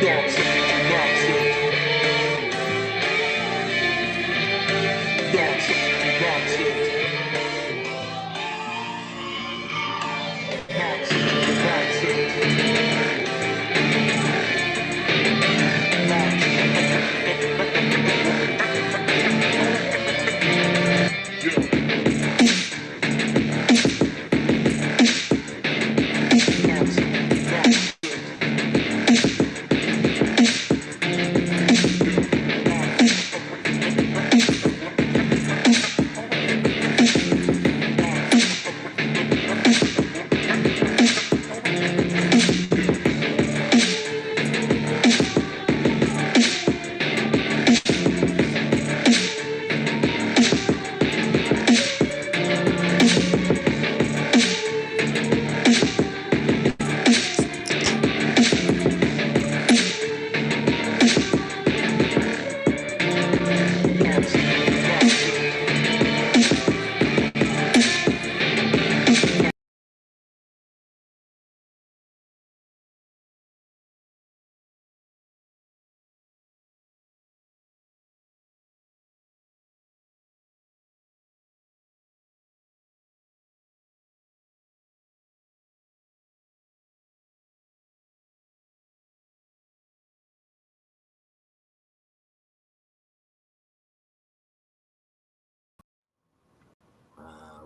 Nonsensical Nonsense. Nonsensical Nonsense. Nonsensical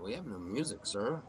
We have no music, sir.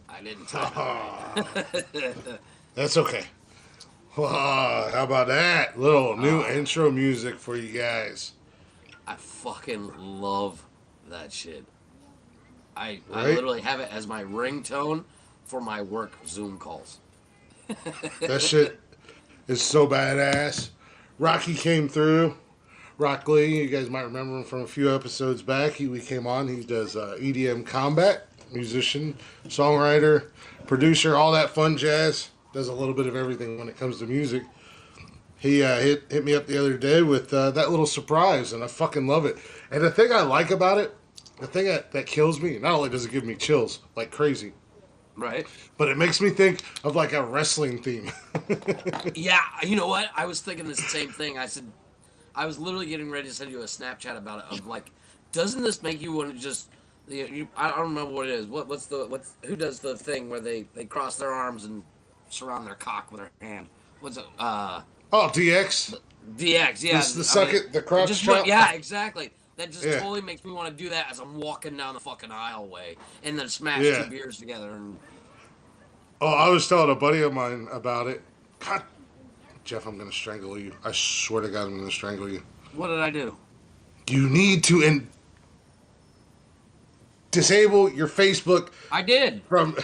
I didn't time it right. That's okay. How about that? Little new intro music for you guys. I fucking love that shit. I Right? literally have it as my ringtone for my work Zoom calls. That shit is so badass. Rocky came through. Rock Lee, you guys might remember him from a few episodes back. We came on. He does EDM combat, musician, songwriter, producer, all that fun jazz. Does a little bit of everything when it comes to music. He hit me up the other day with that little surprise, and I fucking love it. And the thing I like about it, the thing that kills me, not only does it give me chills like crazy, Right? but it makes me think of like a wrestling theme. Yeah, you know what? I was thinking the same thing. I said, I was literally getting ready to send you a Snapchat about it. Of like, doesn't this make you want to just? I don't remember what it is. What's who does the thing where they cross their arms and surround their cock with their hand? What's it? Oh, DX, DX. Yeah, this the I mean, second the crotch just chop. yeah, exactly. That just Yeah, totally makes me want to do that as I'm walking down the fucking aisleway and then smash two yeah. beers together and Oh, I was telling a buddy of mine about it. God, Jeff, I'm gonna strangle you. I swear to God, I'm gonna strangle you. what did I do? You need to disable your Facebook I did. from.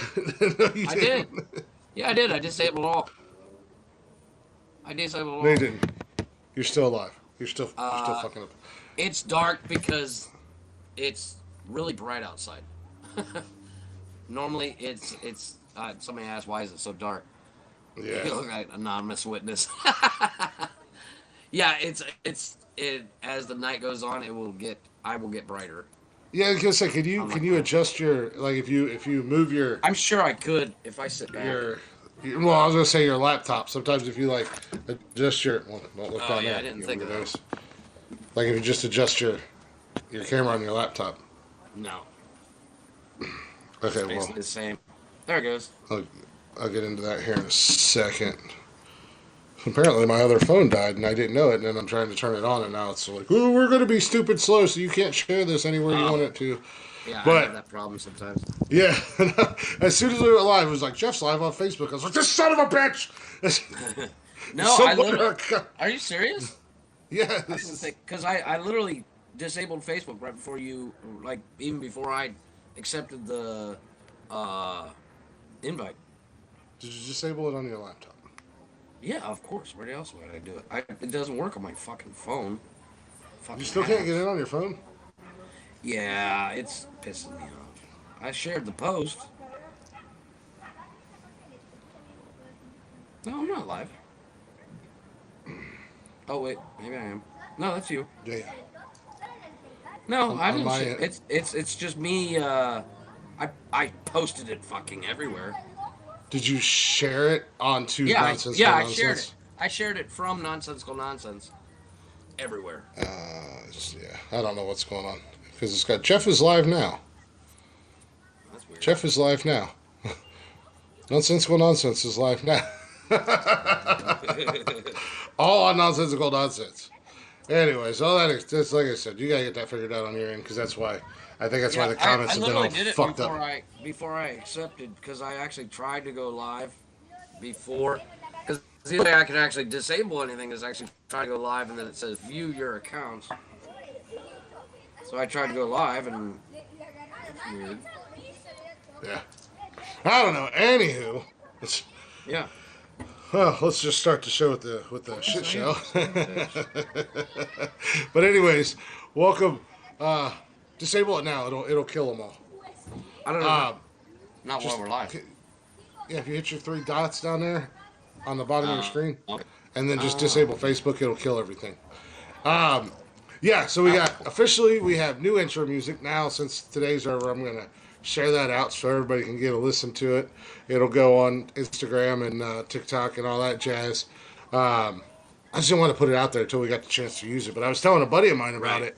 No, you I didn't. did. Yeah, I did. I disabled all. I disabled No, you all. didn't. You're still alive. You're still Uh, fucking up. it's dark because it's really bright outside. Normally, it's. Somebody asked why is it so dark. Yeah. You look like an anonymous witness. Yeah, it as the night goes on, I will get brighter Yeah, I was gonna say, can you on my can you phone. adjust your like if you move I'm sure I could if I sit back. well, I was gonna say your laptop. Sometimes if you like adjust your well, don't look Oh down yeah, there. I didn't You think know, of that. notice. Like if you just adjust your camera on your laptop. No. Okay, It's well, basically the same. There it goes. I'll get into that here in a second. Apparently, my other phone died, and I didn't know it. And then I'm trying to turn it on, and now it's like, "Ooh, we're going to be stupid slow, so you can't share this anywhere you want it to." Yeah, I have But that problem sometimes. yeah, as soon as we went live, it was like Jeff's live on Facebook. I was like, "This son of a bitch!" No, So I literally. butthurt. Are you serious? Yeah, I didn't think because I literally disabled Facebook right before you, like even before I accepted the invite. Did you disable it on your laptop? Yeah, of course. Where else would I do it? It doesn't work on my fucking phone. You Fucking still can't get apps. in on your phone? Yeah, it's pissing me off. I shared the post. No, I'm not live. Oh wait, maybe I am. No, that's you. Yeah. No, I On didn't. my It's just me. I posted it fucking everywhere. Did you share it onto Yeah, Nonsensical I shared it. Nonsense? I shared it from Nonsensical Nonsense everywhere. Yeah, I don't know what's going on because it's got Jeff is live now. That's weird. Jeff is live now. Nonsensical Nonsense is live now. All on Nonsensical Nonsense. Anyways, all that is just like I said, you gotta get that figured out on your end because that's why I think that's why the comments I have been all literally did it fucked before up. before I accepted because I actually tried to go live before because the only way I can actually disable anything is actually try to go live and then it says view your accounts. So I tried to go live and it's weird. Yeah, I don't know. Anywho, Yeah. well, let's just start the show with the shit show. But anyways, welcome. Disable it now. It'll kill them all. I don't know. Not Just while we're live. yeah, if you hit your three dots down there on the bottom of your screen, Okay. and then just disable Facebook, it'll kill everything. Yeah, so we got officially we have new intro music now. Since today's over, I'm gonna share that out so everybody can get a listen to it. It'll go on Instagram and TikTok and all that jazz. I just didn't want to put it out there until we got the chance to use it. But I was telling a buddy of mine about it.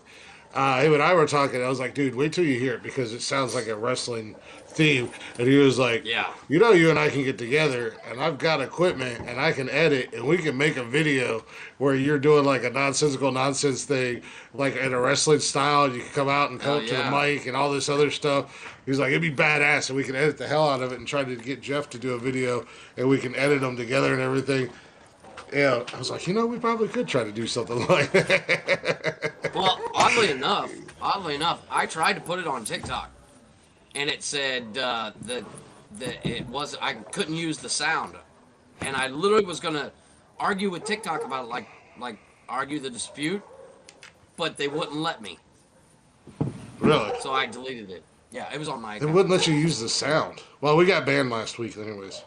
Him and I were talking. I was like, dude, wait till you hear it because it sounds like a wrestling theme. And he was like, Yeah. you know, you and I can get together and I've got equipment and I can edit and we can make a video where you're doing like a nonsensical nonsense thing, like in a wrestling style. And you can come out and come up to the mic and all this other stuff. He's like, it'd be badass and we can edit the hell out of it and try to get Jeff to do a video and we can edit them together and everything. Yeah, I was like, you know, we probably could try to do something like that. Well, oddly enough, I tried to put it on TikTok, and it said that it was I couldn't use the sound, and I literally was gonna argue with TikTok about it, like argue the dispute, but they wouldn't let me, Really? so I deleted it. Yeah, it was on my They account. wouldn't let you use the sound. Well, we got banned last week, anyways.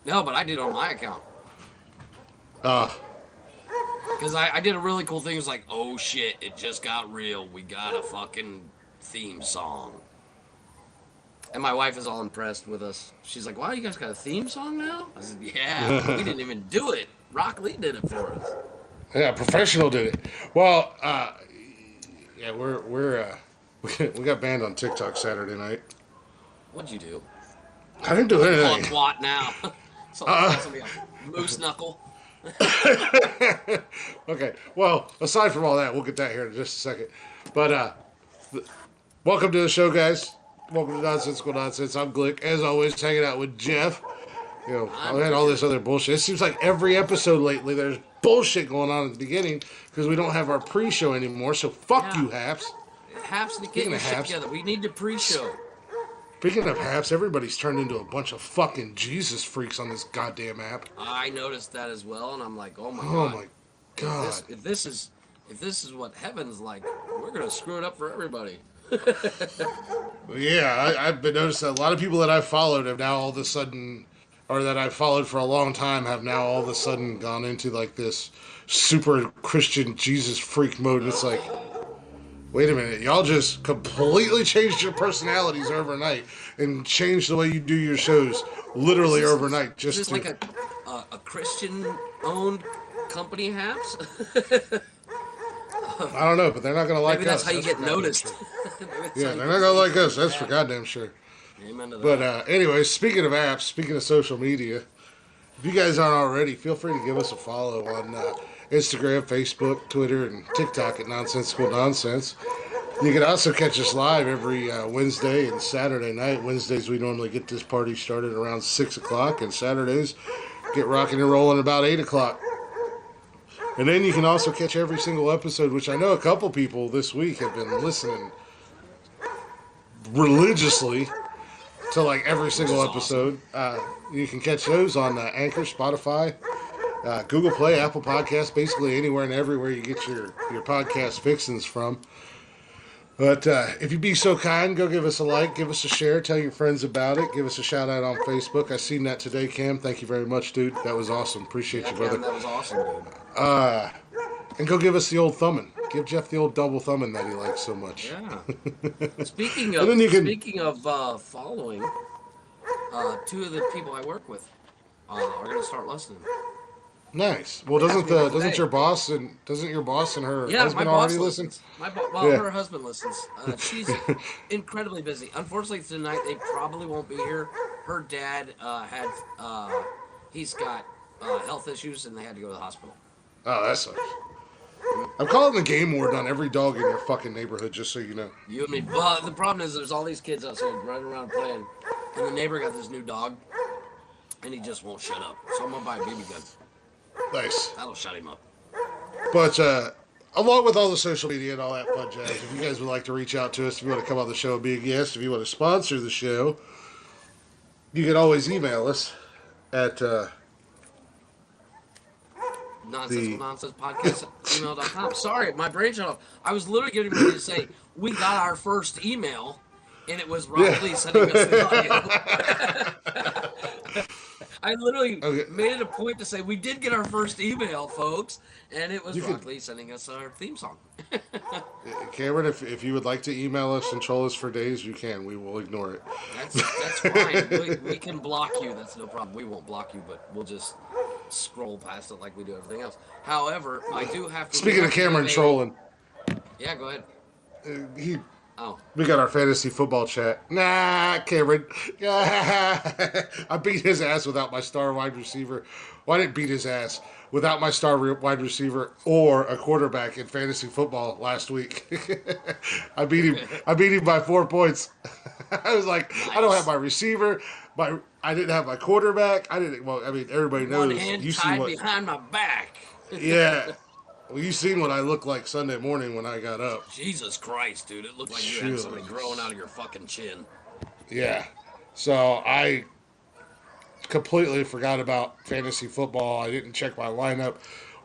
No, but I did it on my account. Because I did a really cool thing. It was like, oh shit, it just got real. We got a fucking theme song. And my wife is all impressed with us. She's like, wow, you guys got a theme song now? I said, yeah, we didn't even do it. Rock Lee did it for us. Yeah, professional did it. Well, yeah, we got banned on TikTok Saturday night. What'd you do? I didn't do Call a anything. twat now. So call somebody a moose knuckle. Okay, well, aside from all that, we'll get that here in just a second. But welcome to the show, guys. Welcome to Nonsensical Nonsense. I'm Glick, as always, hanging out with Jeff. You know, I had all this other bullshit. It seems like every episode lately, there's bullshit going on at the beginning because we don't have our pre-show anymore. So fuck you, Haps. Haps, get Speaking your of shit Haps. together. We need the pre-show. Speaking of Haps, everybody's turned into a bunch of fucking Jesus freaks on this goddamn app. I noticed that as well, and I'm like, oh my Oh god. my god. If this is what heaven's like, we're gonna screw it up for everybody. Yeah, I've been noticing that a lot of people that I've followed have now all of a sudden, or that I've followed for a long time, have now all of a sudden gone into like this super Christian Jesus freak mode. And it's like, wait a minute, y'all just completely changed your personalities overnight and changed the way you do your shows literally overnight. Is Just this to, like a Christian-owned company, Haps? I don't know, but they're not gonna like Maybe that's us. how you get for goddamn noticed. sure. Maybe that's Yeah, how you they're get not gonna like noticed. us. That's for goddamn sure. Amen to that. But anyway, speaking of apps, speaking of social media, if you guys aren't already, feel free to give us a follow on Instagram, Facebook, Twitter, and TikTok at Nonsensical Nonsense. You can also catch us live every Wednesday and Saturday night. Wednesdays, we normally get this party started around 6 o'clock, and Saturdays, get rocking and rolling about 8 o'clock. And then you can also catch every single episode, which I know a couple people this week have been listening religiously to like every single episode. You can catch those on Anchor, Spotify, Google Play, Apple Podcasts, basically anywhere and everywhere you get your podcast fixins from. But if you'd be so kind, go give us a like, give us a share, tell your friends about it, give us a shout out on Facebook. I seen that today, Cam. Thank you very much, dude. That was awesome. Appreciate you, brother. Cam, that was awesome, dude. And go give us the old thumbing. Give Jeff the old double thumbing that he likes so much. Yeah. Speaking And then you can- following, two of the people I work with are going to start listening. Nice. Well, That's what we doesn't did your boss and her Yeah, my husband boss already listen? listens. Well, Yeah. her husband listens. She's incredibly busy. Unfortunately, tonight they probably won't be here. Her dad he's got health issues, and they had to go to the hospital. Oh, that sucks. I'm calling the game warden on every dog in your fucking neighborhood, just so you know. You and me. But the problem is, there's all these kids outside running around playing, and the neighbor got this new dog, and he just won't shut up. So I'm gonna buy a BB gun. Nice. That'll shut him up. But along with all the social media and all that fun jazz, if you guys would like to reach out to us, if you want to come on the show and be a guest, if you want to sponsor the show, you can always email us at Nonsensical Nonsense Podcast at gmail.com. Sorry, my brain shut off. I was literally getting ready to say we got our first email, and it was Rob Lee sending us the audio. I literally made it a point to say we did get our first email, folks, and it was Rob Lee sending us our theme song. Cameron, if you would like to email us and troll us for days, you can. We will ignore it. That's fine. We can block you. That's no problem. We won't block you, but we'll just scroll past it like we do everything else. However, I do have to... Speaking of Cameron trolling. Yeah, go ahead. We got our fantasy football chat. Nah, Cameron. I beat his ass without my star wide receiver. Well, I didn't beat his ass without my star wide receiver or a quarterback in fantasy football last week. I beat him by 4 points. I was like, nice. I don't have my receiver. I didn't have my quarterback. Everybody knows. One hand tied behind my back. Yeah. Well, you seen what I looked like Sunday morning when I got up. Jesus Christ, dude. It looked like you had something growing out of your fucking chin. Yeah. So I completely forgot about fantasy football. I didn't check my lineup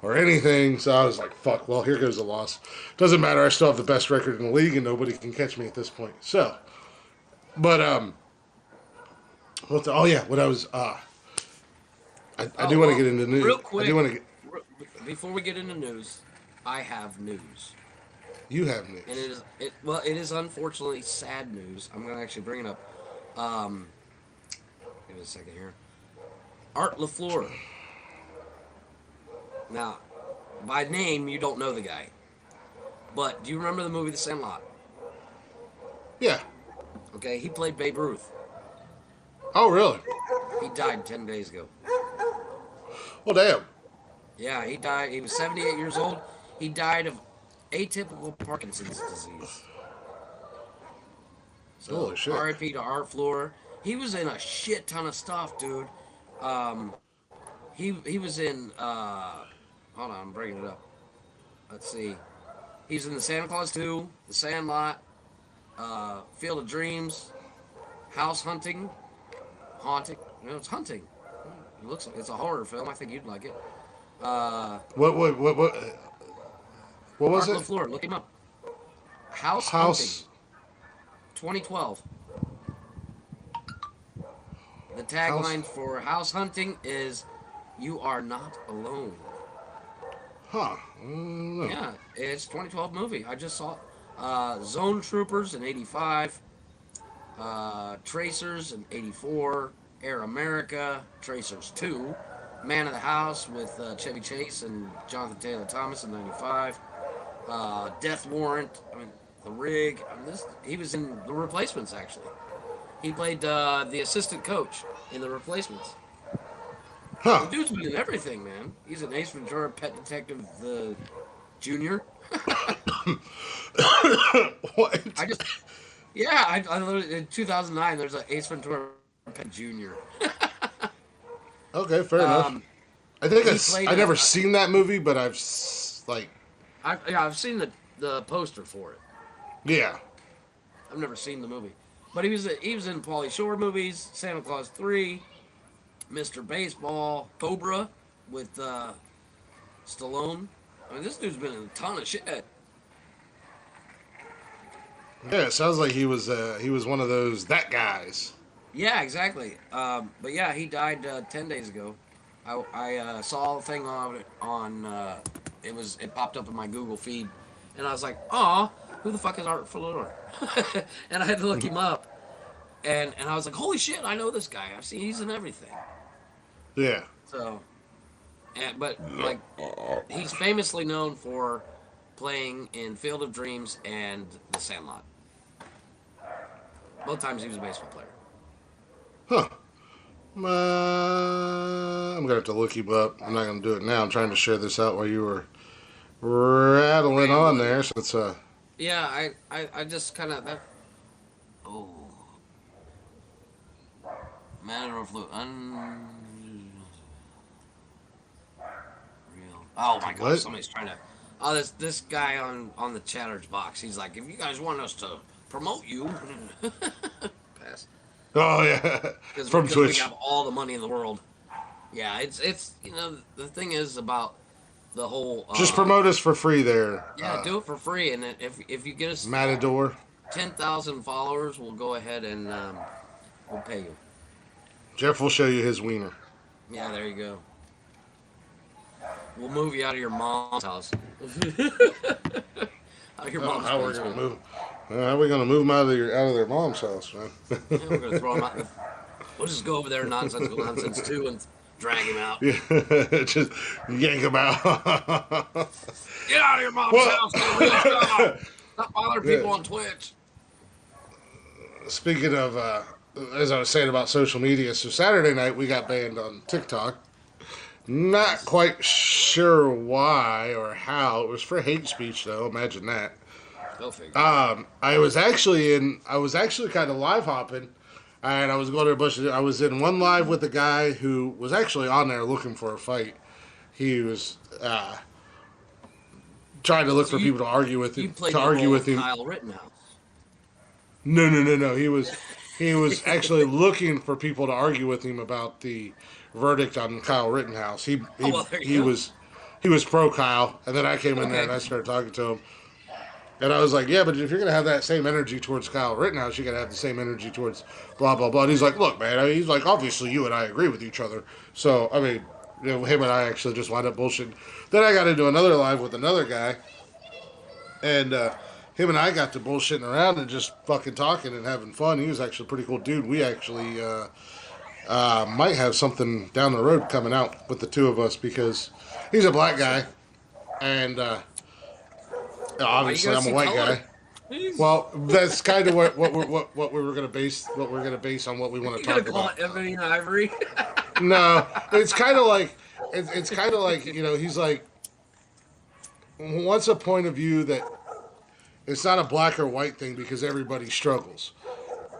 or anything. So I was like, fuck, well, here goes the loss. Doesn't matter. I still have the best record in the league, and nobody can catch me at this point. So, but, what I was, I do want to get into news. Real quick. I do want to get... Before we get into news, I have news. You have news. And it is unfortunately sad news. I'm going to actually bring it up. Give me a second here. Art LaFleur. Now, by name, you don't know the guy. But do you remember the movie The Sandlot? Yeah. Okay, he played Babe Ruth. Oh, really? He died 10 days ago. Well, damn. Yeah, he died. He was 78 years old. He died of atypical Parkinson's disease. So, holy shit. R.I.P. to Art LaFleur. He was in a shit ton of stuff, dude. He was in, hold on, I'm bringing it up. Let's see. He was in the Santa Claus 2, The Sandlot, Field of Dreams, House Hunting. Haunting. No, it's Hunting. It looks like it's a horror film. I think you'd like it. What was Art it? LaFleur, look him up. House Hunting. 2012. The tagline for House Hunting is, "You are not alone." Huh. Yeah, it's a 2012 movie. I just saw it. Zone Troopers in 85. Tracers in 84. Air America. Tracers 2. Man of the House with Chevy Chase and Jonathan Taylor Thomas in 95. Death Warrant. I mean, The Rig. I mean, he was in The Replacements actually. He played the assistant coach in The Replacements. The Huh. dude's been in everything, man. He's an Ace Ventura, Pet Detective, the Junior. What? I just, yeah, I literally in 2009. There's an Ace Ventura, Pet Junior. Okay, fair enough. Um, I think he played. I never seen that movie, but like, I've seen the poster for it. yeah. I've never seen the movie, but he was in Pauly Shore movies, Santa Claus 3, Mr. Baseball, Cobra with Stallone. I mean, this dude's been in a ton of shit. Yeah, it sounds like he was one of those that guys. Yeah, exactly. But yeah, he died 10 days ago. I saw a thing on it popped up in my Google feed, and I was like, oh, who the fuck is Art Fleur? And I had to look him up, and I was like, holy shit, I know this guy. I've seen he's in everything. Yeah. So, but like, he's famously known for playing in Field of Dreams and The Sandlot. Both times he was a baseball player. Huh. I'm gonna have to look him up. I'm not gonna do it now. I'm trying to share this out while you were rattling on there. So it's Yeah, I just kind of that. Oh, matter of flu. Real. Oh my gosh, what? somebody's trying to. Oh, this guy on the chatters box. He's like, if you guys want us to promote you, pass. Oh yeah, Because from we Twitch. have all the money in the world. Yeah, it's the thing is about the whole. Just promote us for free there. Yeah, do it for free, and then if you get us Matador. 10,000 followers, we'll go ahead and we'll pay you. Jeff will show you his wiener. Yeah, there you go. We'll move you out of your mom's house. Out of your mom's How we're basement. gonna move? How are we gonna move them out of their mom's house, man? Yeah, we're gonna throw him out. We'll just go over there, Nonsensical Nonsense 2, and drag him out. Yeah, just yank them out. Get out of your mom's Well- house. Get a real job. Stop bothering people Yeah. on Twitch. Speaking of, as I was saying about social media, so Saturday night we got banned on TikTok. Not quite sure why or how. It was for hate speech, though. Imagine that. Go figure. I was actually kind of live hopping, and I was going to a bunch of. I was in one live with a guy who was actually on there looking for a fight. He was trying to look for people to argue with You him. played To the argue role with of him. Kyle Rittenhouse. No. He was actually looking for people to argue with him about the verdict on Kyle Rittenhouse. He There he you go. was pro Kyle, and then I came in there and I started talking to him. And I was like, yeah, but if you're going to have that same energy towards Kyle Rittenhouse, you got to have the same energy towards blah, blah, blah. And he's like, look, man, I mean, he's like, obviously you and I agree with each other. So, I mean, him and I actually just wound up bullshitting. Then I got into another live with another guy. And him and I got to bullshitting around and just fucking talking and having fun. He was actually a pretty cool dude. We actually might have something down the road coming out with the two of us because he's a black guy. And obviously I'm a white guy. Well, that's kind of what we were gonna base on what we want to You're talk gonna call about. it Ebony and Ivory? No, it's kind of like he's like what's a point of view that it's not a black or white thing because everybody struggles,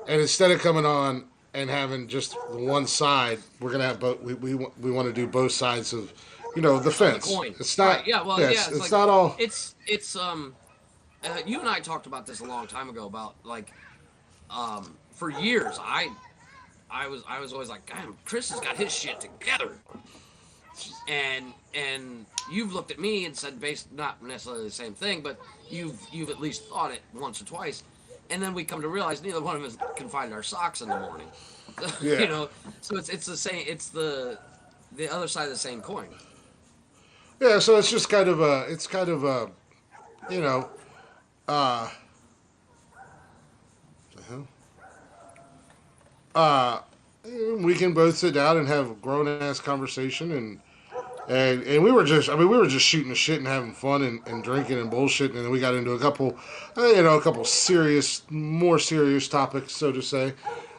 and instead of coming on and having just one side, we're gonna have both. We want to do both sides of the fence. Coin. It's not. Right, yeah, well, yeah, yeah. it's like, not all. It's you and I talked about this a long time ago about like for years I was always like, damn, Chris has got his shit together. And you've looked at me and said based not necessarily the same thing, but you've at least thought it once or twice. And then we come to realize neither one of us can find our socks in the morning. Yeah. So it's the same, it's the other side of the same coin. Yeah, so it's just kind of the hell? We can both sit down and have a grown ass conversation and And we were just, we were just shooting the shit and having fun and drinking and bullshitting, and then we got into a couple, a couple more serious topics, so to say.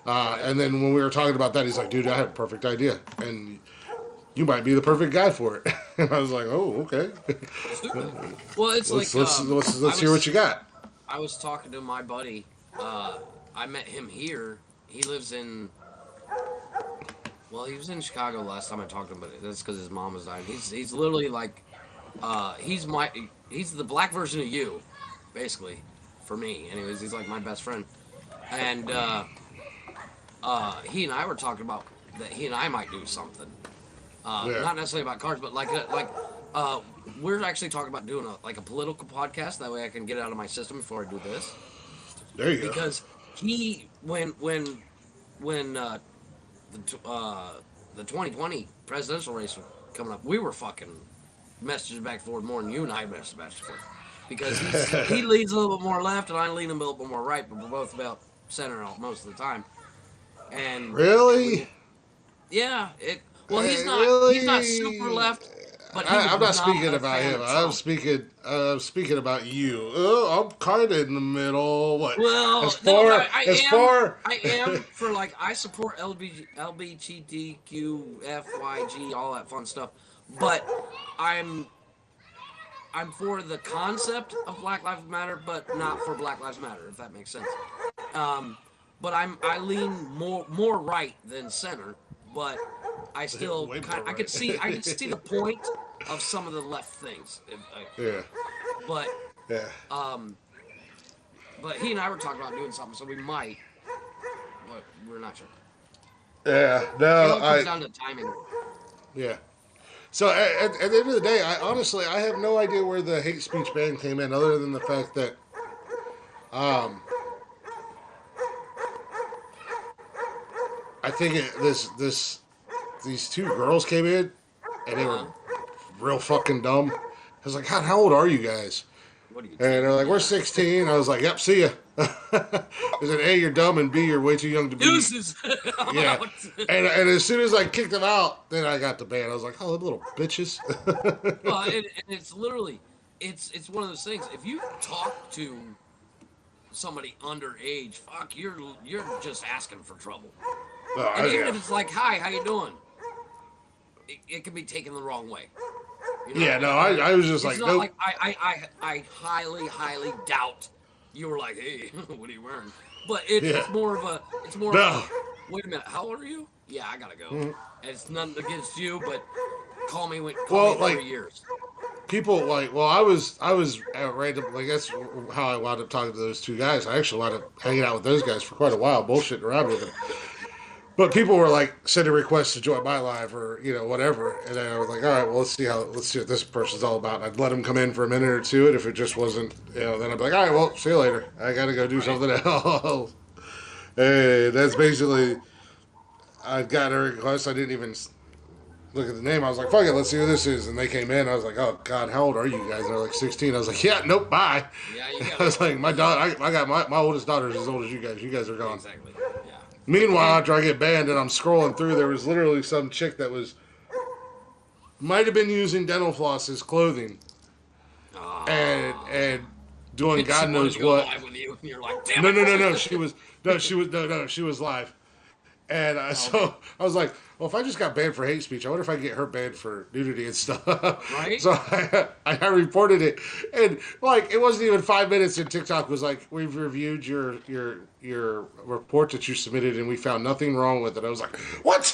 And then when we were talking about that, he's like, "Dude, I have a perfect idea, and you might be the perfect guy for it." And I was like, "Oh, okay. Well, it's Let's hear what you got." I was talking to my buddy. I met him here. He lives in. Well, he was in Chicago last time I talked to him, but that's because his mom was dying. He's literally like, he's the black version of you, basically, for me. Anyways, he's like my best friend, and he and I were talking about that he and I might do something. Not necessarily about cars, but we're actually talking about doing a political podcast. That way, I can get it out of my system before I do this. There you go. Because when the 2020 presidential race was coming up, we were fucking messaging back and forth more than you and I messaged back and forth. Because he leans a little bit more left and I lean a little bit more right, but we're both about center most of the time. And really, yeah, he's not super left. But I'm not speaking about him. I'm speaking about you. Oh, I'm kind of in the middle. What? Well, I am for I support LGBTQFYG, all that fun stuff, but I'm for the concept of Black Lives Matter, but not for Black Lives Matter, if that makes sense. But I lean more right than center, but I still I can see the point of some of the left things. But but he and I were talking about doing something, so we might, but we're not sure. Yeah, no, it all comes down to timing. Yeah. So at the end of the day, I have no idea where the hate speech ban came in, other than the fact that I think these two girls came in and they were real fucking dumb. I was like, God, how old are you guys? What are you and they're like, we're 16. I was like, yep, see ya. I said, A, you're dumb, and B, you're way too young to be. Deuces. Yeah. And as soon as I kicked them out, then I got the ban. I was like, oh, little bitches. Well, and it's literally, it's one of those things. If you talk to somebody underage, fuck, you're just asking for trouble. And even if it's like, hi, how you doing? It can be taken the wrong way. You know? Yeah, no, I was just it's like, not nope. Like I highly, highly doubt you were like, hey, what are you wearing? But it's more of a, wait a minute, how old are you? Yeah, I gotta go. Mm-hmm. And it's nothing against you, but call me in 3 years. People I was random, that's how I wound up talking to those two guys. I actually wound up hanging out with those guys for quite a while, bullshitting around with them. But people were sending requests to join my live or whatever, and I was like, all right, well let's see what this person's all about. And I'd let them come in for a minute or two, and if it just wasn't, then I'd be like, all right, well see you later. I got to go do something else. Hey, that's basically. I got a request. I didn't even look at the name. I was like, fuck it, let's see who this is. And they came in. I was like, oh God, how old are you guys? And they're like 16. I was like, yeah, nope, bye. Yeah, you got. I was like, my daughter, I got my oldest daughter is as old as you guys. You guys are gone. Exactly. Meanwhile, after I get banned and I'm scrolling through, there was literally some chick that might have been using dental floss as clothing, and doing God knows what. Live with you, and you're like, No. She was live, and so I was like, well, if I just got banned for hate speech, I wonder if I can get her banned for nudity and stuff. Right. So I reported it, and it wasn't even 5 minutes, and TikTok was like, we've reviewed your report that you submitted, and we found nothing wrong with it. I was like, what?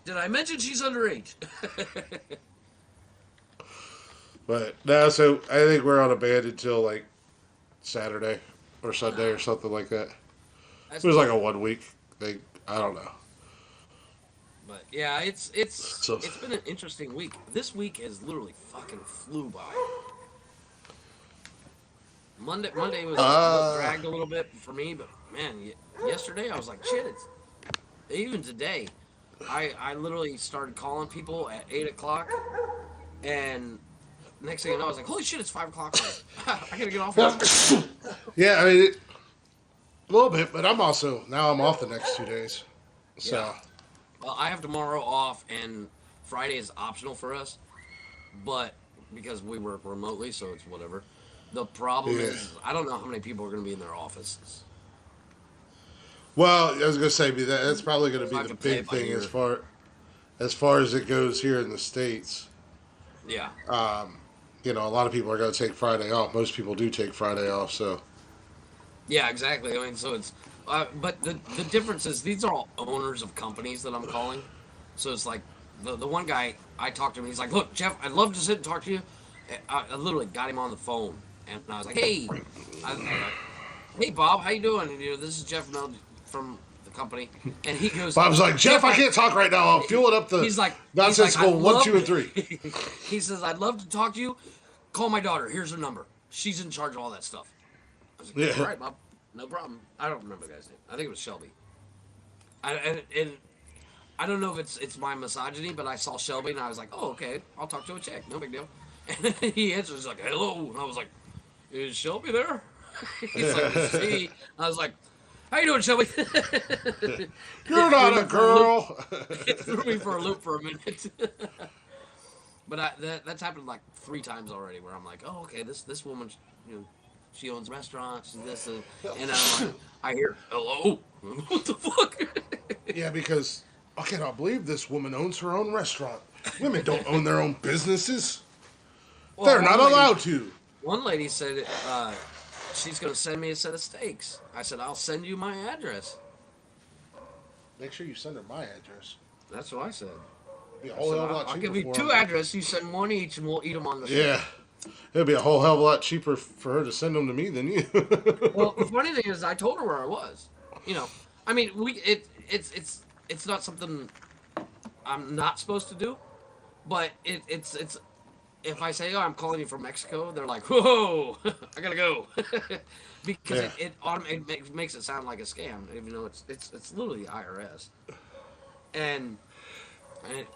Did I mention she's underage? But no, so I think we're on a ban until Saturday or Sunday or something like that. It was like a 1 week thing. I don't know. But yeah, it's been an interesting week. This week has literally fucking flew by. Monday was dragged a little bit for me, but man, yesterday I was like, shit. Even today, I literally started calling people at 8:00, and next thing I know, I was like, holy shit, it's 5:00. I gotta get off now. Yeah, I mean. A little bit, but I'm off the next 2 days. So, Well, I have tomorrow off, and Friday is optional for us, but because we work remotely, so it's whatever. The problem Yeah. is, I don't know how many people are going to be in their offices, Well, I was gonna say that's probably gonna so be I have the to play big it by thing ear. as far as it goes here in the states. Yeah, A lot of people are gonna take Friday off. Most people do take Friday off, so yeah, exactly. I mean, so it's, but the difference is these are all owners of companies that I'm calling, so it's like the one guy I talked to him. He's like, "Look, Jeff, I'd love to sit and talk to you." I literally got him on the phone, and I was like, "Hey, hey Bob, how you doing?" And this is Jeff Mel from the company, and he goes, Bob's like, Jeff, "Jeff, I can't talk right now. I'm fueling up the he's like, I'd nonsensical one, love." 2, and 3. He says, "I'd love to talk to you. Call my daughter. Here's her number. She's in charge of all that stuff." I was like, "All Yeah. right, Bob, no problem." I don't remember the guy's name. I think it was Shelby. And I don't know if it's my misogyny, but I saw Shelby and I was like, "Oh, okay, I'll talk to a chick. No big deal." And he answers like, "Hello," and I was like, "Is Shelby there?" He's like, "This is he." I was like, "How you doing, Shelby?" You're It threw not me a for a loop. girl. It threw me for a loop for a minute. But that's happened like 3 times already, where I'm like, "Oh, okay, this woman, you know, she owns restaurants and this, and I'm like, I hear hello, what the fuck?" Yeah, because I cannot believe this woman owns her own restaurant. Women don't own their own businesses. Well, They're not allowed to. one lady said she's gonna send me a set of steaks. I said, "I'll send you my address." Make sure you send her my address. That's what I said. Be a I whole said, hell of a "I'll, lot I'll cheaper give you for 2 her. addresses. You send one each, and we'll eat them on the show." Yeah. It'd be a whole hell of a lot cheaper for her to send them to me than you. Well, the funny thing is, I told her where I was. You know, I mean, it's not something I'm not supposed to do, but it's if I say, "Oh, I'm calling you from Mexico," they're like, "Whoa, I gotta go," because Yeah. it makes it sound like a scam, even though it's literally IRS. And,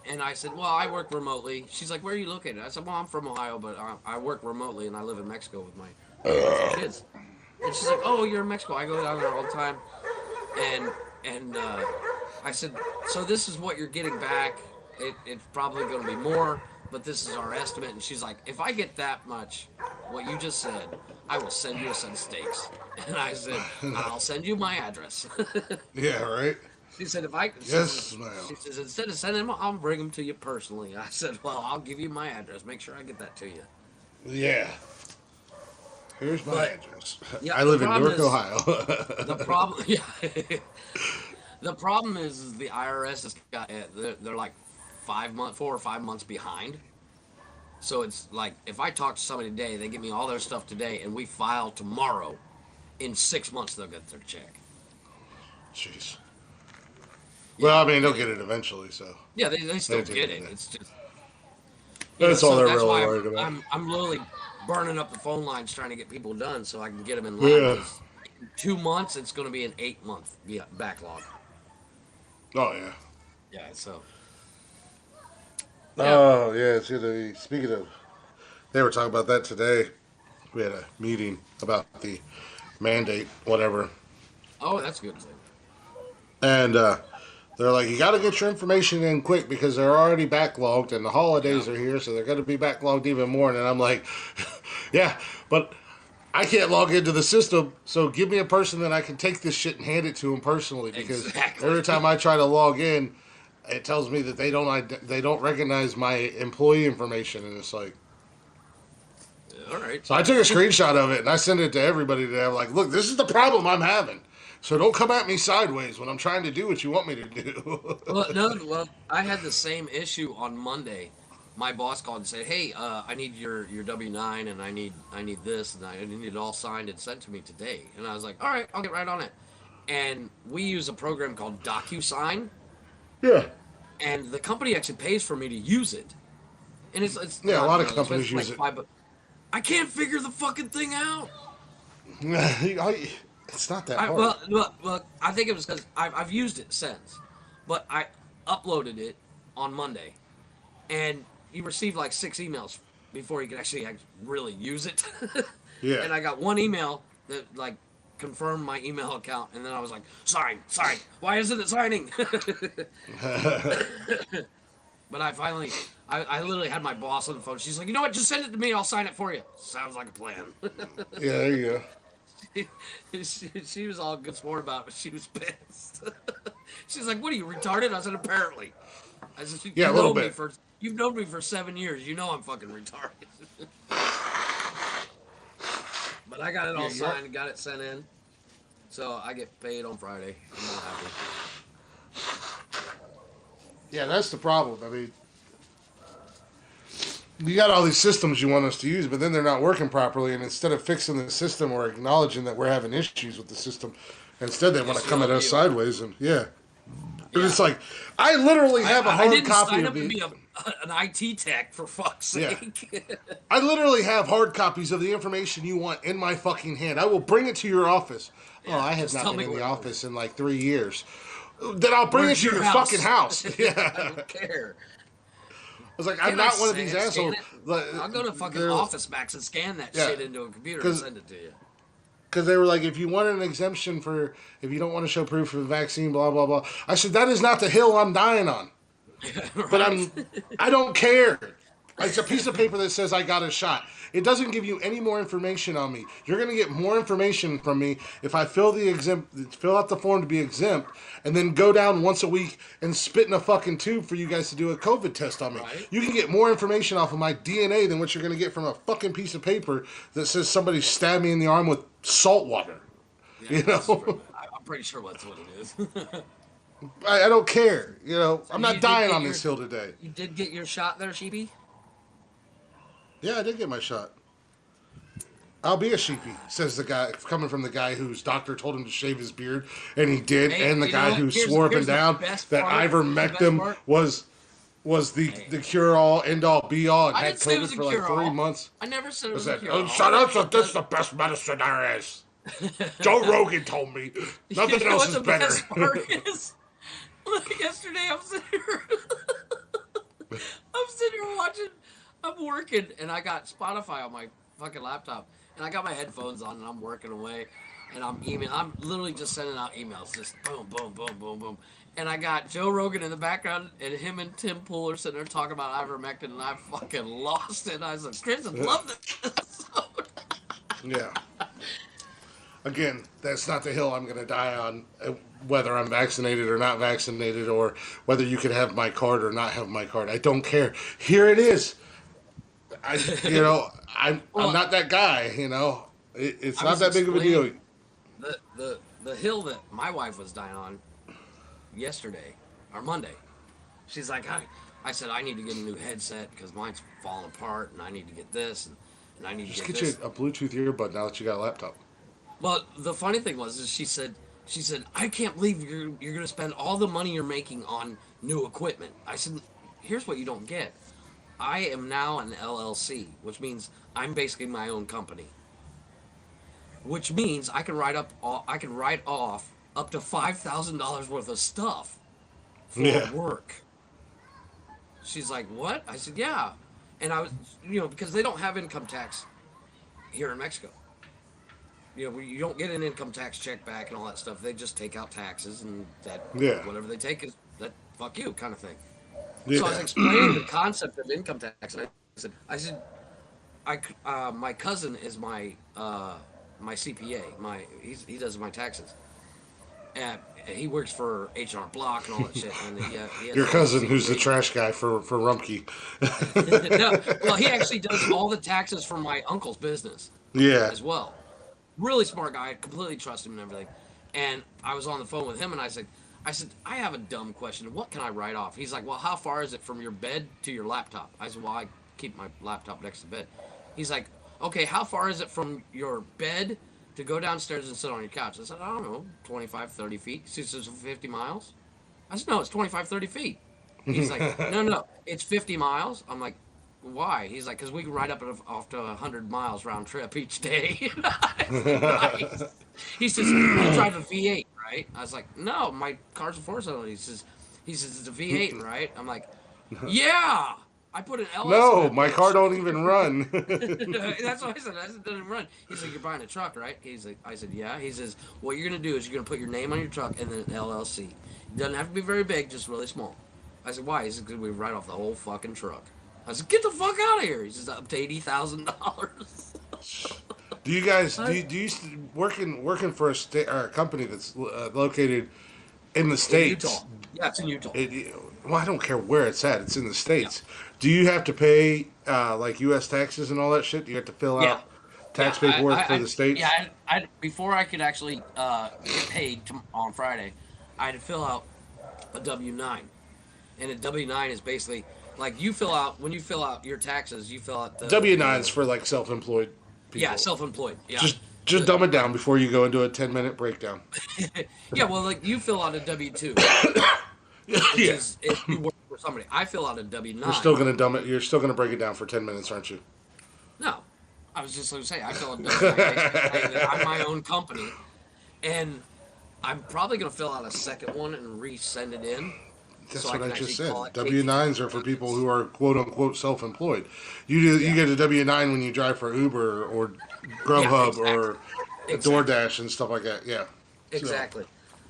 and I said, "Well, I work remotely." She's like, "Where are you located?" I said, "Well, I'm from Ohio, but I work remotely and I live in Mexico with my wife and kids." And she's like, "Oh, you're in Mexico. I go down there all the time." And and I said, "So this is what you're getting back. It's probably going to be more, but this is our estimate." And she's like, "If I get that much, what you just said, I will send you a set of steaks." And I said, "I'll send you my address." Yeah, right? She said, "If I," Yes, ma'am. she says, "instead of sending them, I'll bring them to you personally." I said, "Well, I'll give you my address. Make sure I get that to you." Yeah. Here's my But address. yeah, I the live in problem Newark, is Ohio. the problem. Yeah, the problem is the IRS has got they're like 5 months, 4 or 5 months behind. So it's like if I talk to somebody today, they give me all their stuff today, and we file tomorrow. In 6 months, they'll get their check. Jeez. Well, Yeah, I mean, they'll get it eventually, so. yeah, they still They do, get it. yeah. It's just That's all so they're that's really why worried about. I'm literally burning up the phone lines trying to get people done so I can get them in line Yeah. because in 2 months it's going to be an 8 month backlog. Oh, yeah. Yeah, so yeah. Oh, yeah, it's going to be. Speaking of. They were talking about that today. We had a meeting about the mandate, whatever. Oh, that's a good thing. And they're like, you got to get your information in quick because they're already backlogged and the holidays Yeah. are here, so they're going to be backlogged even more. And I'm like, yeah, but I can't log into the system, so give me a person that I can take this shit and hand it to them personally because Exactly. every time I try to log in, it tells me that they don't recognize my employee information, and it's like. All right. So I took a screenshot of it and I sent it to everybody today. I'm like, look, this is the problem I'm having. So don't come at me sideways when I'm trying to do what you want me to do. Well, no, well, I had the same issue on Monday. My boss called and said, "Hey, I need your W-9 and I need this and I need it all signed and sent to me today." And I was like, "All right, I'll get right on it." And we use a program called DocuSign, Yeah. and the company actually pays for me to use it. And it's Yeah, a not, lot of it's companies like use it. I can't figure the fucking thing out. It's not that hard. Well, I think it was because I've used it since, but I uploaded it on Monday, and you received like 6 emails before you could actually really use it. Yeah. And I got one email that like confirm my email account, and then I was like, sign. Why isn't it signing? But I finally, I literally had my boss on the phone. She's like, you know what? Just send it to me. I'll sign it for you. Sounds like a plan. Yeah, there you go. she was all good sport about it, but she was pissed. She's like, what are you, retarded? I said, apparently. I said, Yeah, a little bit. You've known me for 7 years. You know I'm fucking retarded. But I got it all signed and got it sent in. So I get paid on Friday. I'm all happy. Yeah, that's the problem. I mean, you got all these systems you want us to use, but then they're not working properly. And instead of fixing the system or acknowledging that we're having issues with the system, instead they want to come at us sideways. And yeah. It's like, I literally have a hard copy of it. I didn't sign up to be an IT tech, for fuck's sake. Yeah. I literally have hard copies of the information you want in my fucking hand. I will bring it to your office. Yeah, I have not been in the office in like 3 years. Then I'll bring it to your fucking house. Yeah. I don't care. I was like, I'm not one of these assholes. I'll go to fucking Office Max and scan that shit into a computer and send it to you. Because they were like, if you want an exemption for, if you don't want to show proof of the vaccine, blah, blah, blah. I said, that is not the hill I'm dying on. Right. But I don't care. It's a piece of paper that says I got a shot. It doesn't give you any more information on me. You're going to get more information from me if I fill out the form to be exempt, and then go down once a week and spit in a fucking tube for you guys to do a COVID test on me. Right. You can get more information off of my DNA than what you're going to get from a fucking piece of paper that says somebody stabbed me in the arm with salt water. Yeah, you know? I'm pretty sure that's what it is. I don't care. You know, I'm not dying on this hill today. You did get your shot there, Sheepy? Yeah, I did get my shot. I'll be a sheepy, says the guy, coming from the guy whose doctor told him to shave his beard, and he did, and the guy who swore up and down that ivermectin was the cure-all, end-all, be-all, and had COVID for like 3 months. I never said it was a cure-all. Shut up, this is the best medicine there is. Joe Rogan told me. Nothing else is better. Best part is, yesterday I'm sitting here watching, I'm working, and I got Spotify on my fucking laptop, and I got my headphones on, and I'm working away, and I'm literally just sending out emails, just boom, boom, boom, boom, boom, and I got Joe Rogan in the background, and him and Tim Pool are sitting there talking about ivermectin, and I fucking lost it. I was like, Chris, I love this episode. Yeah. Again, that's not the hill I'm going to die on, whether I'm vaccinated or not vaccinated, or whether you can have my card or not have my card. I don't care. Here it is. I'm not that guy, you know. It's not that big of a deal. The hill that my wife was dying on yesterday, or Monday, she's like, I said, I need to get a new headset because mine's falling apart, and I need to get this, and I need to get this. You a Bluetooth earbud now that you got a laptop. Well, the funny thing was, she said, I can't believe you're going to spend all the money you're making on new equipment. I said, here's what you don't get. I am now an LLC, which means I'm basically my own company. Which means I can write off up to $5,000 worth of stuff for work. She's like, what? I said, yeah. And I was, because they don't have income tax here in Mexico. You don't get an income tax check back and all that stuff. They just take out taxes, and whatever they take is that fuck you kind of thing. Yeah. So I was explaining the concept of income tax, and I said, my cousin is my CPA. He does my taxes. And he works for H&R Block and all that shit. And he your cousin, who's the trash guy for Rumpke. No, well, he actually does all the taxes for my uncle's business. Yeah. As well. Really smart guy. Completely trust him and everything. And I was on the phone with him, and I said, I have a dumb question. What can I write off? He's like, well, how far is it from your bed to your laptop? I said, well, I keep my laptop next to bed. He's like, okay, how far is it from your bed to go downstairs and sit on your couch? I said, I don't know, 25, 30 feet. He says, 50 miles? I said, no, it's 25, 30 feet. He's like, no, it's 50 miles. I'm like, why? He's like, because we can ride up off to 100 miles round trip each day. Said, nice. He says, you drive a V8, right? I was like, no, my car's a 4-cylinder. He says, it's a V8, right? I'm like, yeah. I put an LS in No, that my car bitch. don't even run. That's what I said. I said, it doesn't run. He's like, you're buying a truck, right? He's like, I said, yeah. He says, what you're gonna do is you're gonna put your name on your truck and then an LLC. It doesn't have to be very big, just really small. I said, why? He said, because we write off the whole fucking truck. I said, get the fuck out of here. He says, up to $80,000. Do you guys working for a state or a company that's located in the In Utah. states? Yeah, it's in Utah. Well, I don't care where it's at. It's in the states. Do you have to pay like U.S. taxes and all that shit? Do you have to fill Yeah. out tax paperwork for the states? Yeah, before I could actually get paid on Friday, I had to fill out a W-9. And a W-9 is basically like you fill out when you fill out your taxes. You fill out the W-9s for like self-employed people. Yeah, self-emploed. Yeah, Just dumb it down before you go into a 10-minute breakdown. yeah. Well, like you fill out a W-2, which Yeah. is if you work for somebody. I fill out a W-9. You're still gonna dumb it. You're still gonna break it down for 10 minutes, aren't you? No, I was just going to say I fill out a W-9 basically saying that I'm my own company, and I'm probably going to fill out a second one and resend it in. That's so what I can just actually said. call it W-9s are for people who are quote unquote self-employed. You get a W-9 when you drive for Uber or Grubhub or DoorDash and stuff like that. Yeah. Exactly.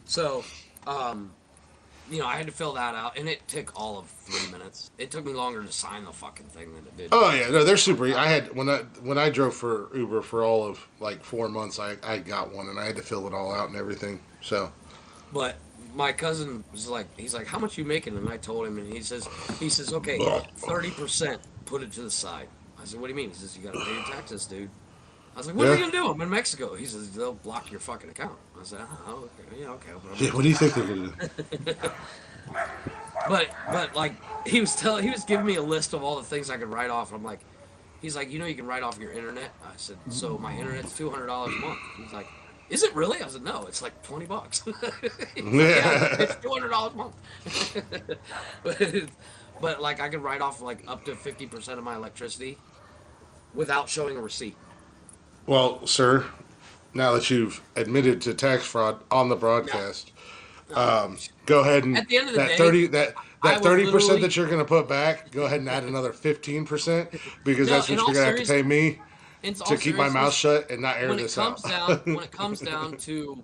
So, I had to fill that out, and it took all of 3 minutes. It took me longer to sign the fucking thing than it did. Oh yeah, no, they're super. I had when I drove for Uber for all of like 4 months, I got one and I had to fill it all out and everything. So. But my cousin was like, he's like, how much you making? And I told him, and he says, okay, 30%, put it to the side. I said, what do you mean? He says, you got to pay your taxes, dude. I was like, what are you gonna do? I'm in Mexico. He says, they'll block your fucking account. I said, oh, okay, yeah, okay. Yeah, what do you think they're gonna do? But like he was giving me a list of all the things I could write off. I'm like, he's like, you can write off your internet. I said, so my internet's $200 a month. He's like, is it really? I said, no, it's like $20. Yeah, it's $200 a month. but like I could write off like up to 50% of my electricity without showing a receipt. Well, sir, now that you've admitted to tax fraud on the broadcast, go ahead and At the end of the that day, 30% that you're going to put back, go ahead and add another 15% because that's what you're going to have to pay me to keep my mouth shut and not air this out. When it comes down to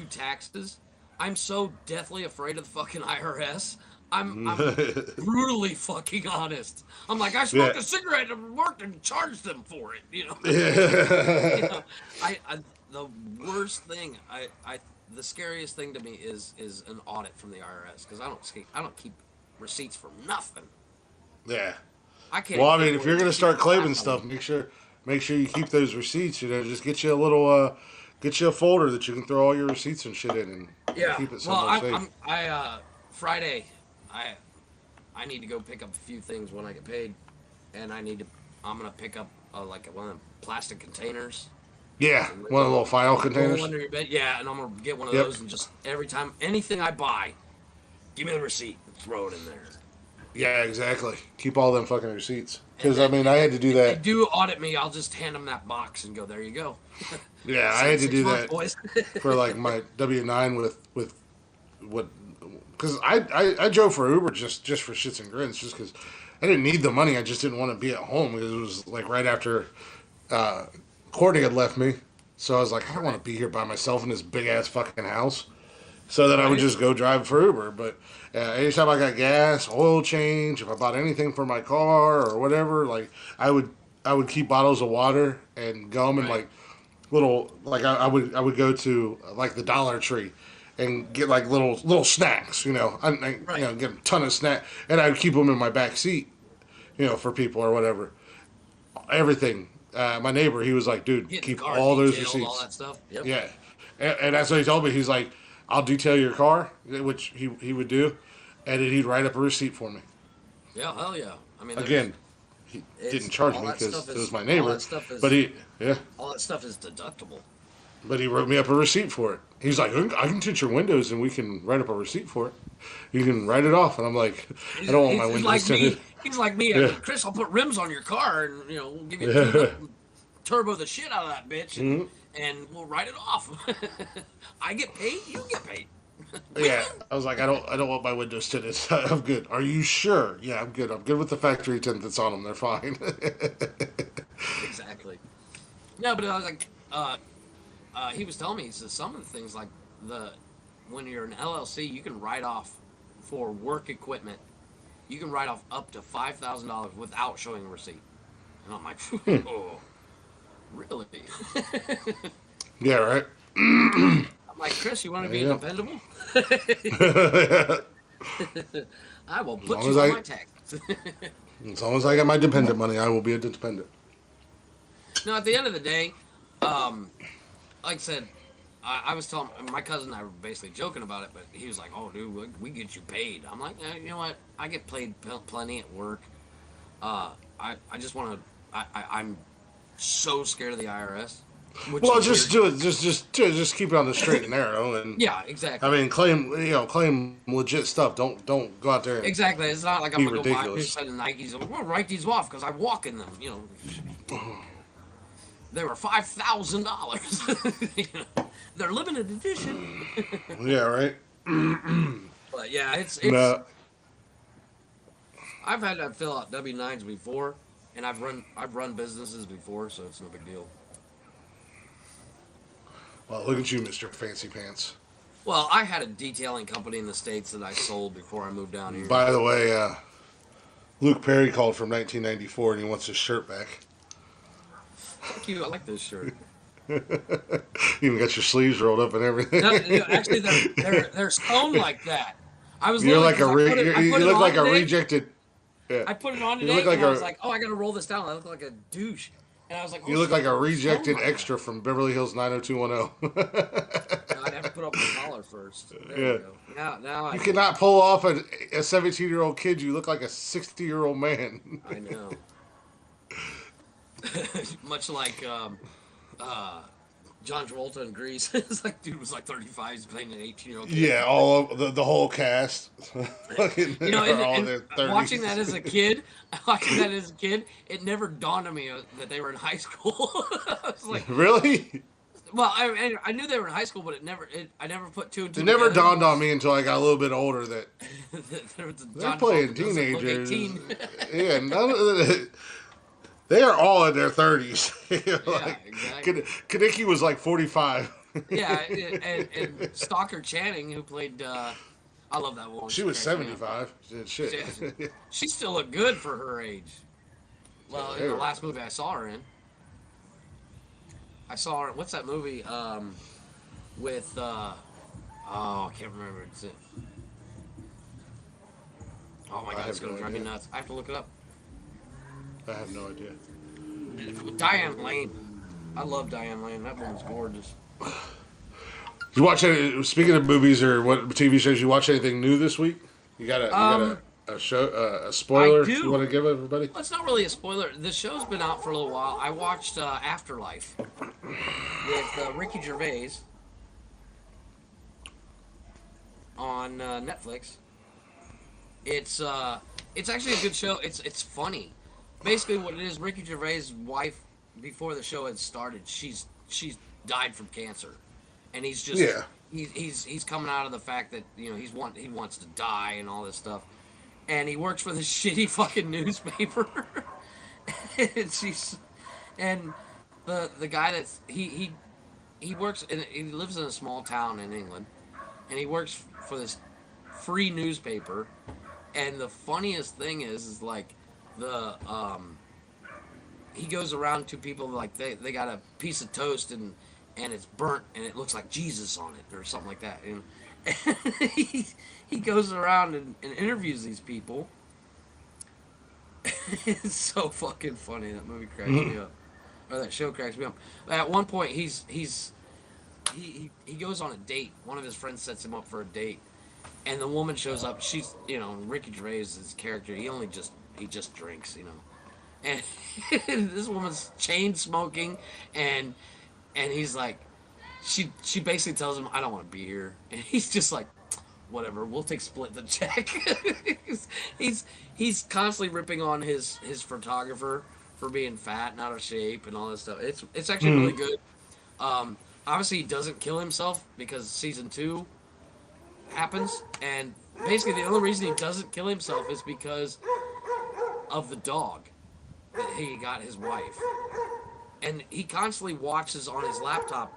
taxes, I'm so deathly afraid of the fucking IRS. I'm brutally fucking honest. I'm like, I smoked a cigarette and worked and charged them for it. The worst thing, the scariest thing to me is an audit from the IRS because I don't keep receipts for nothing. Yeah. I can't. Well, I mean, if you're gonna start claiming stuff, make sure you keep those receipts. Just get you a little, get you a folder that you can throw all your receipts and shit in, and keep it somewhere safe. Friday, I need to go pick up a few things when I get paid, and I'm gonna pick up like one of the plastic containers. Yeah, one of the little file containers. Under your bed. Yeah, and I'm gonna get one of those and just every time anything I buy, give me the receipt and throw it in there. Yeah, exactly. Keep all them fucking receipts. Because I mean, I had to do that. If they do audit me, I'll just hand them that box and go, there you go. Yeah, I had to do that boys. for like my W-9 with what. Because I drove for Uber just for shits and grins, just because I didn't need the money. I just didn't want to be at home because it was like right after Courtney had left me. So I was like, I don't want to be here by myself in this big ass fucking house. So then I would just go drive for Uber. But anytime I got gas, oil change, if I bought anything for my car or whatever, like I would keep bottles of water and gum and like little like I would go to like the Dollar Tree and get like little snacks, you know, get a ton of snack, and I'd keep them in my back seat, for people or whatever. Everything. My neighbor, he was like, dude, keep all those receipts. All that stuff. Yep. Yeah, and that's what he told me. He's like, I'll detail your car, which he would do, and then he'd write up a receipt for me. Yeah, hell yeah. I mean, again, he didn't charge me because it was my neighbor, all that stuff is deductible. But he wrote me up a receipt for it. He's like, I can tint your windows and we can write up a receipt for it. You can write it off. And I'm like, I don't want my windows tinted. He's like me. Yeah. Chris, I'll put rims on your car and, we'll give you turbo the shit out of that bitch and we'll write it off. I get paid, you get paid. Yeah, I was like, I don't want my windows tinted. I'm good. Are you sure? Yeah, I'm good. I'm good with the factory tint that's on them. They're fine. Exactly. No, but I was like, he was telling me, he says some of the things like the when you're an LLC, you can write off for work equipment. You can write off up to $5,000 without showing a receipt. And I'm like, oh, really? Yeah, right. I'm like, Chris, you want to There be you go. dependable? I will As put long as you on I, my taxes. as long as I get my dependent money, I will be a dependent. No, at the end of the day, um, like I said, I was telling my cousin and I were basically joking about it, but he was like, "Oh, dude, we get you paid." I'm like, you know what? I get paid plenty at work. I just want to. I'm so scared of the IRS, which Well, is just weird. do it. Just keep it on the straight and narrow, and Yeah, I exactly. mean, claim legit stuff. Don't go out there and Exactly. It's not like I'm be gonna go buy a new ridiculous. set of Nikes. I'm gonna write these off because I walk in them. You know, they were $5,000. You know, they're limited edition. Yeah, right. But yeah, it's. No, I've had to fill out W-9s before, and I've run businesses before, so it's no big deal. well, look at you, Mister Fancy Pants. Well, I had a detailing company in the states that I sold before I moved down here. By the way, Luke Perry called from 1994, and he wants his shirt back. Fuck you! I like this shirt. You even got your sleeves rolled up and everything. No, actually, they're sewn like that. I was You're literally like a because I put you it look on like a today. rejected. Yeah, I put it on you look today, like and I was a like, oh, I gotta roll this down. I look like a douche, and I was like, oh you look shit, like a they're sewn rejected like that. extra from Beverly Hills 90210. No, I'd have to put up the collar first. There we Yeah, go. Now I you get it. cannot pull off a 17-year-old kid. You look like a 60-year-old man. I know. Much like uh, John Travolta in Grease. It's like dude was like 35. He's playing an 18-year-old kid. Yeah, all of the whole cast, fucking You know, are all in and their watching that 30s. as a kid, it never dawned on me that they were in high school. I was like, Really? well, I knew they were in high school, but I never put two and It two never together. dawned on me until I got a little bit older that There was a they're John playing Travolta doesn't look teenagers. 18. Yeah, they are all in their 30s. Yeah, Like, exactly. Kaneki was like 45. Yeah, and Stalker Channing, who played, I love that woman. She She was cracks me up. 75. Shit. She still looked good for her age. Well, in the Ew. last movie I saw her in, I saw her. What's that movie? With oh, I can't remember. Oh my I god, it's have gonna no drive me idea. nuts. I have to look it up. I have no idea. Diane Lane. I love Diane Lane. That woman's gorgeous. You watch any, speaking of movies or what TV shows, you watch anything new this week? Um, A show a I spoiler you do. want to give everybody? Well, it's not really a spoiler. The show's been out for a little while. I watched Afterlife with Ricky Gervais on Netflix. It's actually a good show. It's funny. Basically, what it is, Ricky Gervais' wife, before the show had started, she's died from cancer, and he's just Yeah. he's coming out of the fact that he wants to die and all this stuff, and he works for this shitty fucking newspaper, and she's and the guy that's he works and he lives in a small town in England, and he works for this free newspaper. And the funniest thing is like the he goes around to people like they got a piece of toast and it's burnt and it looks like Jesus on it or something like that. And he goes around and interviews these people. It's so fucking funny. That movie cracks me up, or that show cracks me up. At one point, he goes on a date. One of his friends sets him up for a date, and the woman shows up. She's Ricky Gervais is his character. He just drinks, and this woman's chain smoking, and he's like, she basically tells him, I don't want to be here, and he's just like, whatever, we'll split the check. he's he's constantly ripping on his photographer for being fat and out of shape and all this stuff. It's actually really good. Obviously he doesn't kill himself because season two happens, and basically the only reason he doesn't kill himself is because of the dog that he got his wife. And he constantly watches on his laptop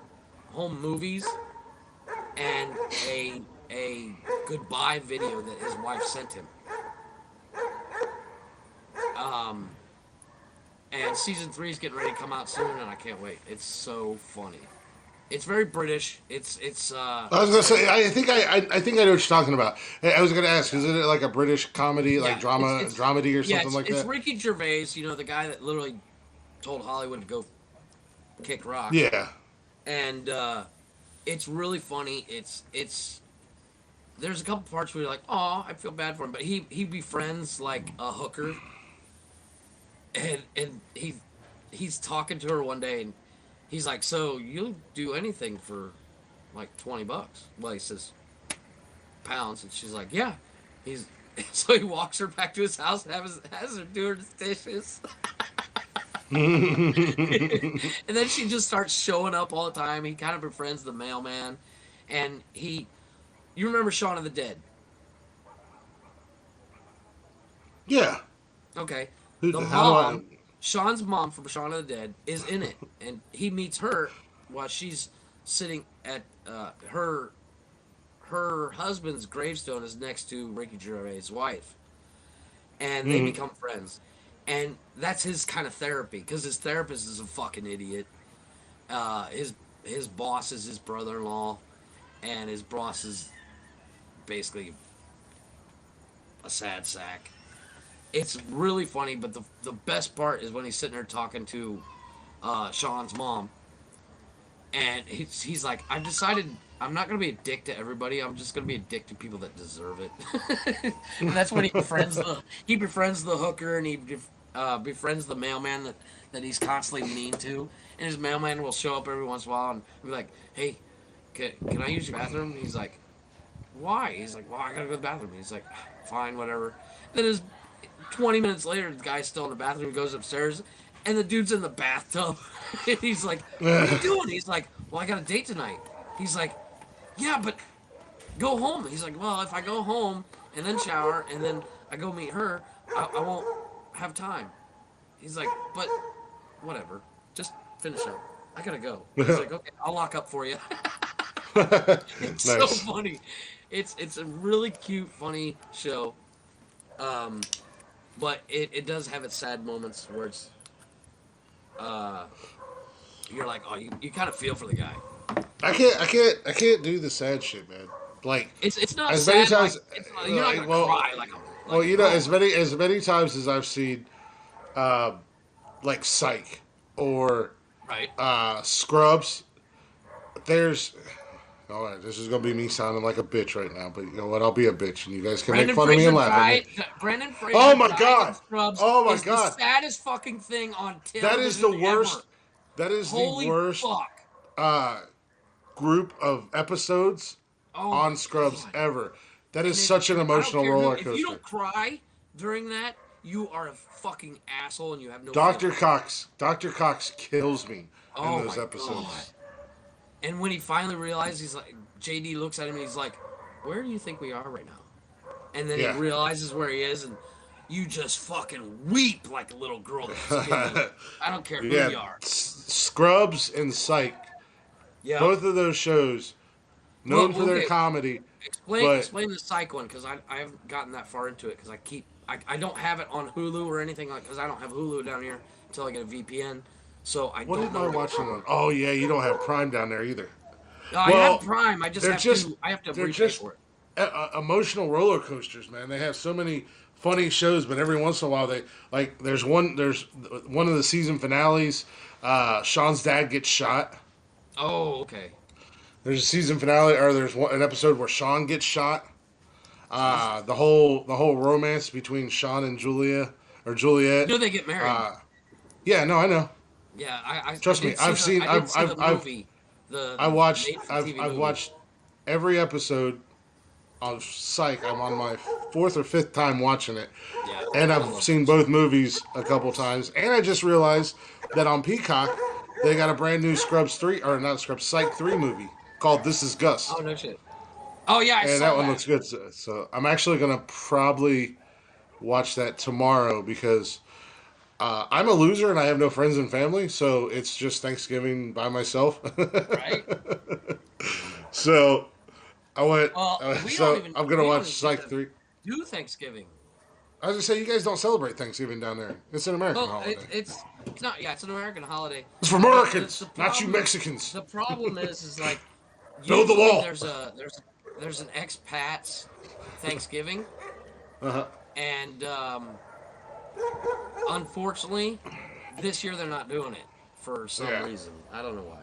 home movies and a goodbye video that his wife sent him. And season 3 is getting ready to come out soon, and I can't wait. It's so funny. It's very British. It's. I was gonna say, I think I think I know what you're talking about. I was gonna ask, is it like a British comedy, like drama, dramedy or something like that? It's Ricky Gervais, the guy that literally told Hollywood to go kick rocks. Yeah. And it's really funny. It's. There's a couple parts where you're like, oh, I feel bad for him, but he befriends like a hooker, and he's talking to her one day, and he's like, so you'll do anything for like $20? Well, he says pounds, and she's like, yeah. So he walks her back to his house and has her do her dishes. And then she just starts showing up all the time. He kind of befriends the mailman, and you remember Shaun of the Dead? Yeah. Okay. How Sean's mom from Shaun of the Dead is in it, and he meets her while she's sitting at her husband's gravestone is next to Ricky Gervais' wife, and they become friends, and that's his kind of therapy because his therapist is a fucking idiot. His boss is his brother-in-law, and his boss is basically a sad sack. It's really funny, but the best part is when he's sitting there talking to Sean's mom, and he's like, I've decided I'm not going to be a dick to everybody. I'm just going to be a dick to people that deserve it. And that's when he befriends the hooker, and he befriends the mailman that he's constantly mean to. And his mailman will show up every once in a while and be like, hey, can I use your bathroom? And he's like, why? He's like, well, I got to go to the bathroom. He's like, fine, whatever. Then 20 minutes later, the guy's still in the bathroom, goes upstairs, and the dude's in the bathtub. And he's like, what are you doing? He's like, well, I got a date tonight. He's like, yeah, but go home. He's like, well, if I go home and then shower and then I go meet her, I won't have time. He's like, but whatever. Just finish up. I gotta go. He's like, okay, I'll lock up for you. It's so funny. It's a really cute, funny show. But it does have its sad moments where it's you're like, oh, you kind of feel for the guy. I can't do the sad shit, man. Like it's not as sad. many times, You're not gonna cry like a. Well, as many times as I've seen, like Psych or Scrubs. There's, all right, this is gonna be me sounding like a bitch right now, but you know what? I'll be a bitch, and you guys can make fun of me and laugh at me. Brandon Fraser. Oh my god! Scrubs Oh my is god! The saddest fucking thing on television. That is the worst. Ever. That is Holy the worst. Fuck. Group of episodes on Scrubs ever. That is such an emotional roller coaster. If you don't cry during that, you are a fucking asshole and you have no. Dr. Cox kills me in those episodes. God. And when he finally realizes, he's like, JD looks at him and he's like, "Where do you think we are right now?" And then he realizes where he is, and you just fucking weep like a little girl. I don't care who you are. Scrubs and Psych. Yeah. Both of those shows, known for their comedy. Explain the Psych one, because I haven't gotten that far into it, because I don't have it on Hulu or anything, because I don't have Hulu down here until I get a VPN. So I what don't know. What am I watching on? Oh yeah, you don't have Prime down there either. No, I have Prime. I just have to repay for it. Emotional roller coasters, man. They have so many funny shows, but every once in a while there's one of the season finales. Sean's dad gets shot. Oh, okay. There's a season finale, or there's an episode where Sean gets shot. The whole romance between Sean and Juliet. You know they get married. Yeah, no, I know. Yeah, I trust me. I've watched every episode of Psych. I'm on my 4th or 5th time watching it, and I've seen both movies a couple times. And I just realized that on Peacock they got a brand new Psych 3 movie called This Is Gus. Oh no shit. Oh yeah, I and saw that one that. looks good. So I'm actually gonna probably watch that tomorrow because I'm a loser and I have no friends and family, so it's just Thanksgiving by myself. Right. So I went. Well, So I'm gonna we don't watch even get Psych to 3. do Thanksgiving. I was gonna say you guys don't celebrate Thanksgiving down there. It's an American Well, holiday. it's not. Yeah, it's an American holiday. It's for But Americans, the not you problem Mexicans. the problem is like Know the usually law. there's an expats Thanksgiving, Uh-huh. and unfortunately, this year they're not doing it for some Yeah. reason. I don't know why.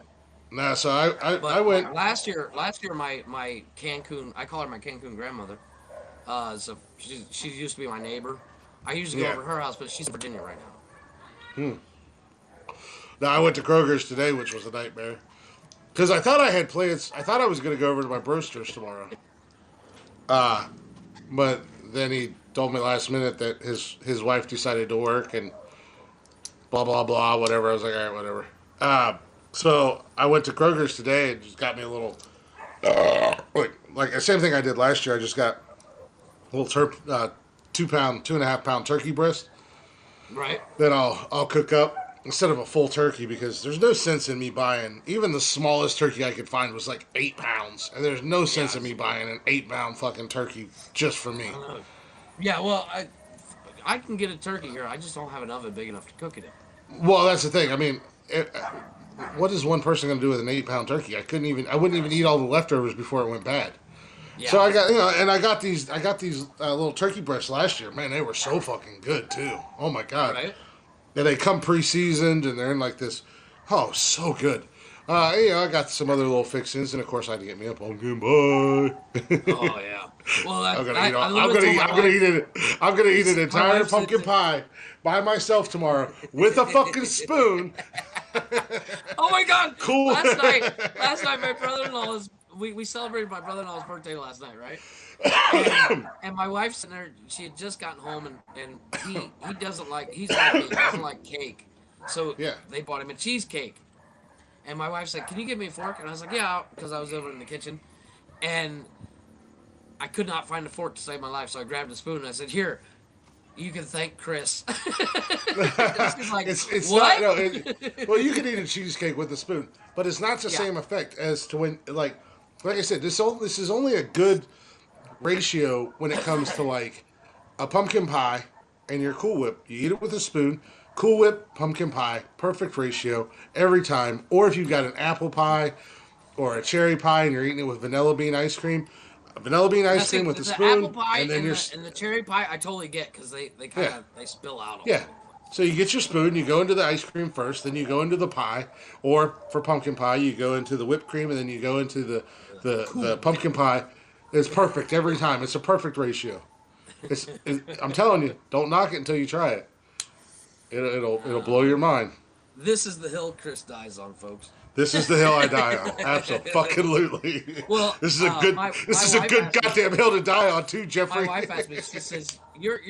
Nah. So I But went. last year my Cancun, I call her my Cancun grandmother. So she used to be my neighbor. I used to go Yeah. over to her house, but she's in Virginia right now. Now I went to Kroger's today, which was a nightmare. Because I thought I had plans. I thought I was going to go over to my broster's tomorrow. But then he told me last minute that his wife decided to work and blah blah blah whatever. I was like, all right, whatever. So I went to Kroger's today and just got me a little like the same thing I did last year. I just got a little 2 pound, 2.5 pound turkey breast Right? that I'll cook up instead of a full turkey because there's no sense in me buying even the smallest turkey I could find was like 8 pounds, and there's no sense in me buying an 8 pound fucking turkey just for me. Yeah. Well, I can get a turkey here. I just don't have an oven big enough to cook it in. Well, that's the thing. I mean, what is one person going to do with an 8 pound turkey? I wouldn't even eat all the leftovers before it went bad. Yeah. So I got these little turkey breasts last year. Man, they were so fucking good too. Oh my god. Right. And they come pre-seasoned, and they're in like this. Oh, so good. I got some other little fixings, and of course, I had to get me a pumpkin pie. Oh yeah. Well, I'm gonna I, eat. I I'm literally gonna told eat. my I'm gonna wife- eat it. I'm gonna eat an entire wife said pumpkin that- pie by myself tomorrow with a fucking spoon. Oh my god! Cool. Last night, my brother-in-law was. We celebrated my brother-in-law's birthday last night, right? And my wife's sitting there. She had just gotten home, and he doesn't like. He's like me. He doesn't like cake, so Yeah. they bought him a cheesecake. And my wife said, "Can you give me a fork?" And I was like, "Yeah," because I was over in the kitchen, and I could not find a fork to save my life. So I grabbed a spoon and I said, "Here, you can thank Chris." She's like, It's "What?" not. No, well, you can eat a cheesecake with a spoon, but it's not the Yeah. same effect as to when like I said. This is only a good ratio when it comes to like a pumpkin pie and your Cool Whip. You eat it with a spoon. Cool Whip, pumpkin pie, perfect ratio every time. Or if you've got an apple pie or a cherry pie and you're eating it with vanilla bean ice cream, vanilla bean ice cream with a the spoon, apple pie and then and the cherry pie, I totally get because they kind of Yeah. they spill out. All yeah. over the place. So you get your spoon, you go into the ice cream first, then you go into the pie, or for pumpkin pie, you go into the whipped cream, and then you go into the pumpkin pie. It's perfect every time. It's a perfect ratio. I'm telling you, don't knock it until you try it. It'll blow your mind. This is the hill Chris dies on, folks. This is the hill I die on. Absolutely. Well, this is a good my this is a wife good asked me- goddamn hill to die on too, My Jeffrey. wife asked me. She says, "You're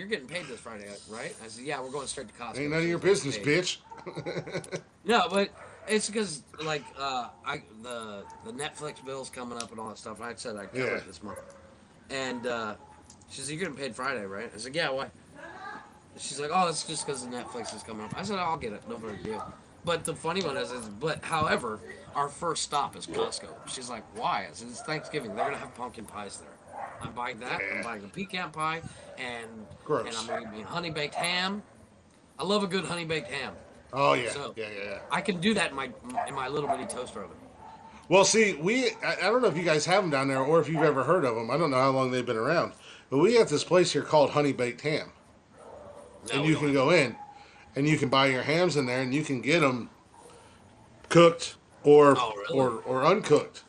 getting paid this Friday, right?" I said, "Yeah, we're going straight to Costco." Ain't none of your She's business, getting paid. bitch. No, but it's because like the Netflix bill's coming up and all that stuff. And I said I cover Yeah. it this month, and she said, "You're getting paid Friday, right?" I said, "Yeah, why?" She's like, "Oh, it's just because the Netflix is coming up." I said, "I'll get it, no big deal." But the funny one is, but however, our first stop is Costco. She's like, "Why?" I said, "It's Thanksgiving. They're gonna have pumpkin pies there. I'm buying that. I'm buying a pecan pie, and Gross. I'm gonna be honey baked ham. I love a good honey baked ham. Oh yeah. So- Yeah. I can do that in my little bitty toaster oven." Well, see, I don't know if you guys have them down there or if you've ever heard of them. I don't know how long they've been around. But we have this place here called Honey Baked Ham. No, And we you don't can have go in and you can buy your hams in there and you can get them cooked or Oh, really? or uncooked.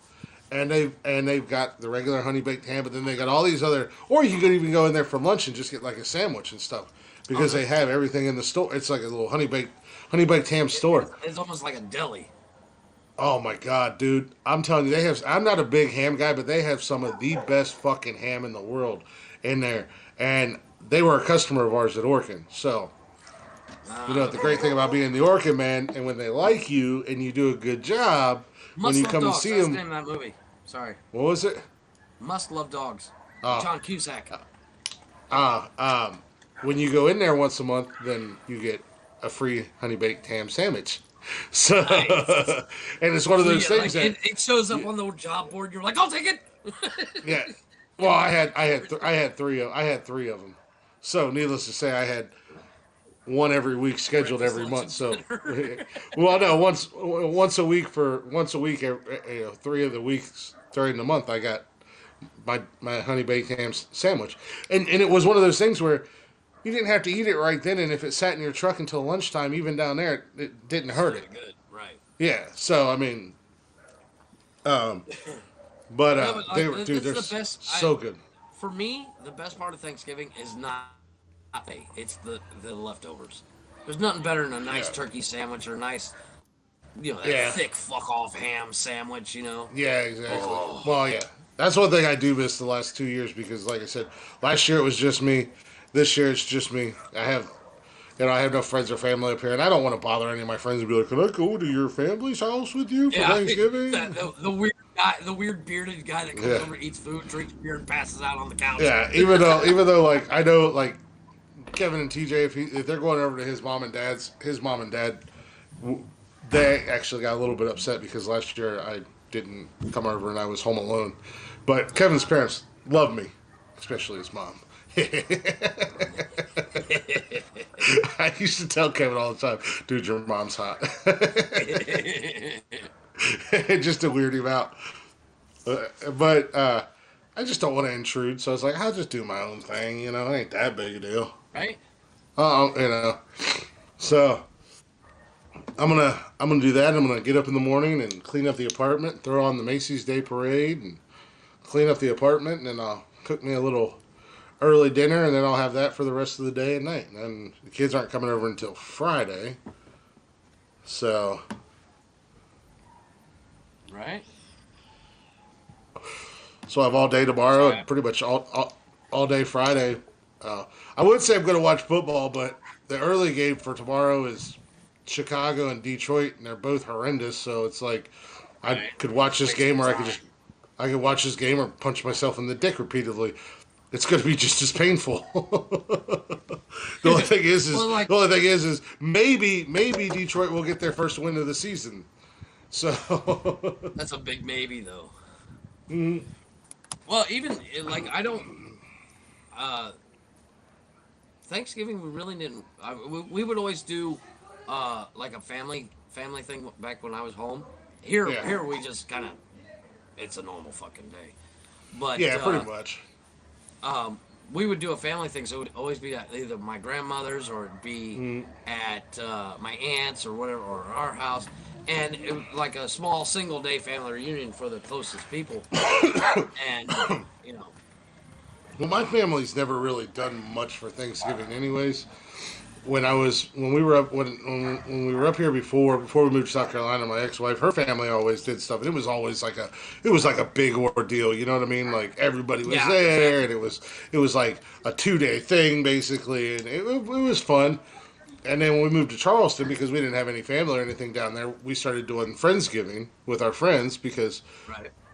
And they've got the regular honey baked ham, but then they got all these other, or you could even go in there for lunch and just get like a sandwich and stuff because they have everything in the store. It's like a little honey baked ham store. It's almost like a deli. Oh my god, dude! I'm telling you, they have. I'm not a big ham guy, but they have some of the best fucking ham in the world in there, and they were a customer of ours at Orkin. So, you know the great thing about being the Orkin man, and when they like you and you do a good job, when Must you Love come and Dogs. see That's the them, name of that movie. Sorry. what was it? Must love dogs. Oh. John Cusack. When you go in there once a month, then you get a free honey baked ham sandwich. So, Nice. and it's one of So those yeah, things that it shows up on the job board. You're like, I'll take it. yeah. Well, I had three of them. So, needless to say, I had one every week scheduled Breakfast, every lunch, month. and So, dinner. well, no, once a week three of the weeks during the month, I got my honey baked ham sandwich, and it was one of those things where you didn't have to eat it right then, and if it sat in your truck until lunchtime, even down there, it didn't hurt it. Good, right? Yeah. So I mean, but No, but, they like, were, dude, they're that's the best. so good. For me, the best part of Thanksgiving is not pay. It's the leftovers. There's nothing better than a nice Yeah. turkey sandwich or a nice, that Yeah. thick fuck off ham sandwich. Yeah, exactly. Oh. Well, yeah. That's one thing I do miss the last 2 years because, like I said, last year it was just me. This year it's just me. I have no friends or family up here, and I don't want to bother any of my friends and be like, "Can I go to your family's house with you for Thanksgiving?" The weird guy, the weird bearded guy that comes Yeah. over, eats food, drinks beer, and passes out on the couch. Yeah, even though like I know like Kevin and TJ, if they're going over to his mom and dad, they actually got a little bit upset because last year I didn't come over and I was home alone. But Kevin's parents love me, especially his mom. I used to tell Kevin all the time, dude, your mom's hot. Just to weird him out. But I just don't want to intrude, so I was like, I'll just do my own thing, it ain't that big a deal. Right? So I'm gonna do that. I'm gonna get up in the morning and clean up the apartment, throw on the Macy's Day Parade, and clean up the apartment, and then I'll cook me a little early dinner, and then I'll have that for the rest of the day and night. And the kids aren't coming over until Friday, so Right? I have all day tomorrow and pretty much all day Friday. I would say I'm going to watch football, but the early game for tomorrow is Chicago and Detroit, and they're both horrendous. So it's like I could watch this game, or I could watch this game or punch myself in the dick repeatedly. It's going to be just as painful. The only thing is maybe Detroit will get their first win of the season. So That's a big maybe, though. Mm-hmm. Well, even like I don't. Thanksgiving we really didn't. We would always do like a family thing back when I was home. Here we just kind of. It's a normal fucking day. But yeah, pretty much. We would do a family thing, so it would always be at either my grandmother's or it'd be at my aunt's or whatever, or our house, and it was like a small single day family reunion for the closest people. And Well, my family's never really done much for Thanksgiving, anyways. When we were up here before we moved to South Carolina, my ex-wife, her family always did stuff, and it was always like a big ordeal. You know what I mean? Like everybody was there, and it was like a 2-day thing basically, and it was fun. And then when we moved to Charleston, because we didn't have any family or anything down there, we started doing Friendsgiving with our friends because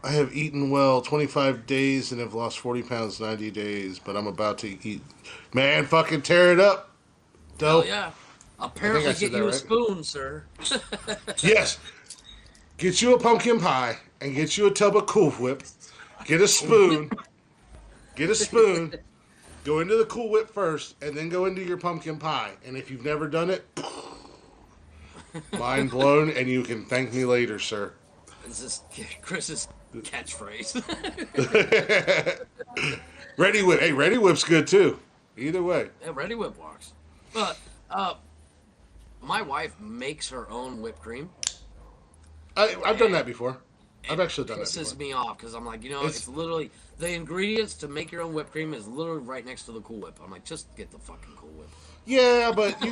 I have eaten well 25 days and have lost 40 pounds 90 days, but I'm about to eat. Man, fucking tear it up. Oh yeah. Apparently, said get you that a right. spoon, sir. Yes. Get you a pumpkin pie and get you a tub of Cool Whip. Get a spoon. Go into the Cool Whip first, and then go into your pumpkin pie. And if you've never done it, mind blown, and you can thank me later, sir. This is Chris's catchphrase. Ready Whip. Hey, Ready Whip's good too. Either way. Yeah, Ready Whip works. But my wife makes her own whipped cream. I've done that before. I've actually done that It pisses before. me off because I'm like, it's literally the ingredients to make your own whipped cream is literally right next to the Cool Whip. I'm like, just get the fucking Cool Whip. Yeah, but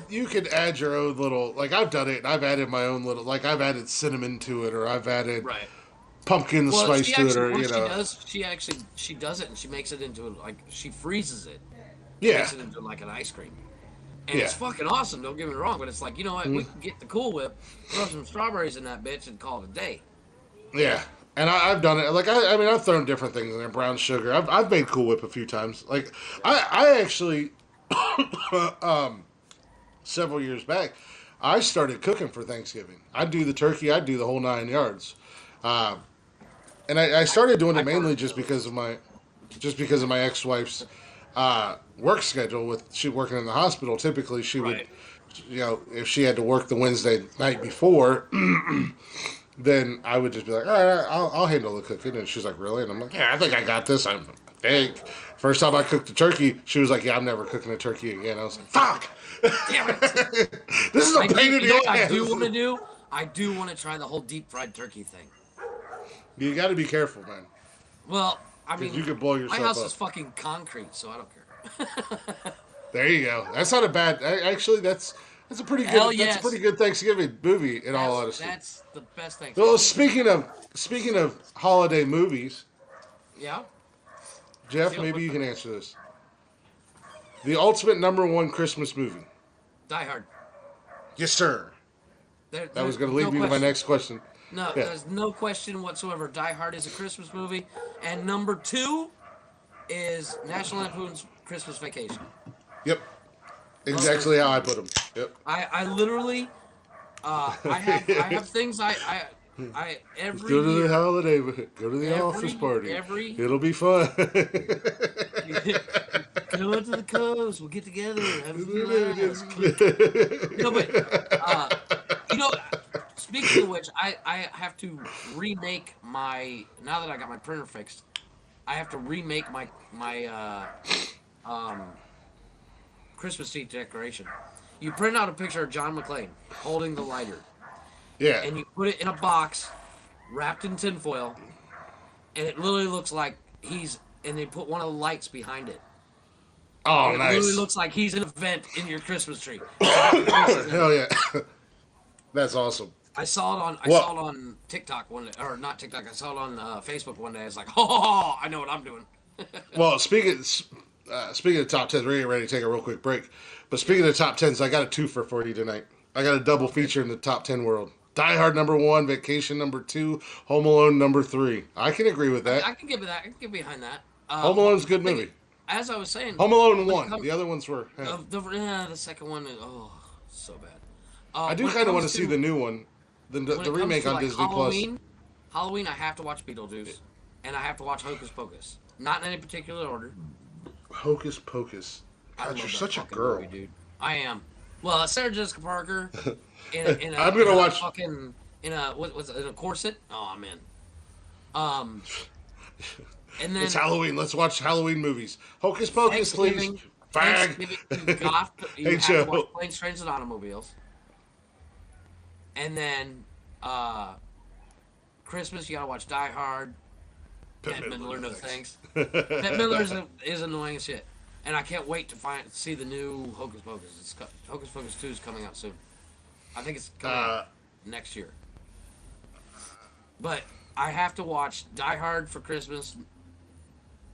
you could add your own little, like I've done it and I've added my own little, like I've added cinnamon to it, or I've added pumpkin spice to it, or she does it and she makes it into like she freezes it. Yeah. Makes it into like an ice cream. And it's fucking awesome, don't get me wrong, but it's like, you know what, we can get the Cool Whip, throw some strawberries in that bitch and call it a day. Yeah. And I've done it. Like I mean, I've thrown different things in there. Brown sugar. I've made Cool Whip a few times. Like I actually, several years back, I started cooking for Thanksgiving. I'd do the turkey. I'd do the whole 9 yards. Uh, and I started doing I it mainly burned just because of my ex-wife's work schedule. With she working in the hospital, typically she would, right. if she had to work the Wednesday night before, then I would just be like, all right, I'll handle the cooking. And she's like, really? And I'm like, yeah, I think I got this. I think. First time I cooked a turkey, she was like, yeah, I'm never cooking a turkey again. I was like, fuck. Damn it! This is a I pain do, in you know the what I ass. do want to do? I do want to try the whole deep fried turkey thing. You got to be careful, man. Well, I 'Cause mean, you could blow my yourself house up. is fucking concrete, so I don't care. There you go. That's not a bad. Actually, that's a pretty good. Hell That's a yes. pretty good Thanksgiving movie. In all honesty. That's the best thing. Well, speaking of holiday movies, Yeah. Jeff, Yep. maybe you can answer this. The ultimate #1 Christmas movie. Die Hard. Yes, sir. That was going to there's lead no me to my question. next question. No, Yeah. there's no question whatsoever. Die Hard is a Christmas movie, and number 2 is National Lampoon's Christmas Vacation. Yep. Exactly how I put them. Yep. I literally, I have things I every Go to the year, holiday. Go to the office party. every It'll be fun. go to the coast. We'll get together, have a few laughs. But speaking of which, I have to remake my now that I got my printer fixed. I have to remake my Christmas tree decoration. You print out a picture of John McClane holding the lighter, Yeah. and you put it in a box wrapped in tinfoil, and it literally looks like and they put one of the lights behind it. Oh, And it literally nice. looks like he's an event in your Christmas tree. Hell yeah. That's awesome. I saw it Well- on TikTok one day, or not TikTok. I saw it on Facebook one day. I was like, oh, I know what I'm doing. Well, speaking of top 10s, we're getting ready to take a real quick break. But speaking of top 10s, I got a twofer for you tonight. I got a double feature in the top 10 world. Die Hard #1, Vacation #2, Home Alone #3. I can agree with that. I can give it that. I can get behind that. Home Alone's a good movie. As I was saying, Home Alone when it 1. comes- The other ones were. the second one is so bad. I do when it kind of want to comes see the new one, when the it comes remake to, on like, Disney Halloween, I have to watch Beetlejuice, and I have to watch Hocus Pocus. Not in any particular order. Plus. Hocus Pocus. I God, love you're that such a fucking girl. movie, dude. I am. Well, Sarah Jessica Parker I'm gonna watch- fucking in a corset. Oh, I'm in. And then It's Halloween. Let's watch Halloween movies. Hocus Pocus, please. Thanksgiving, Fag. you've got you Hey, have Joe. to watch Planes, Trains, and Automobiles. And then Christmas, you gotta watch Die Hard. Bette Midler, no thanks. Bette Midler is annoying as shit, and I can't wait to see the new Hocus Pocus. Hocus Pocus 2 is coming out soon. I think it's coming out next year. But I have to watch Die Hard for Christmas,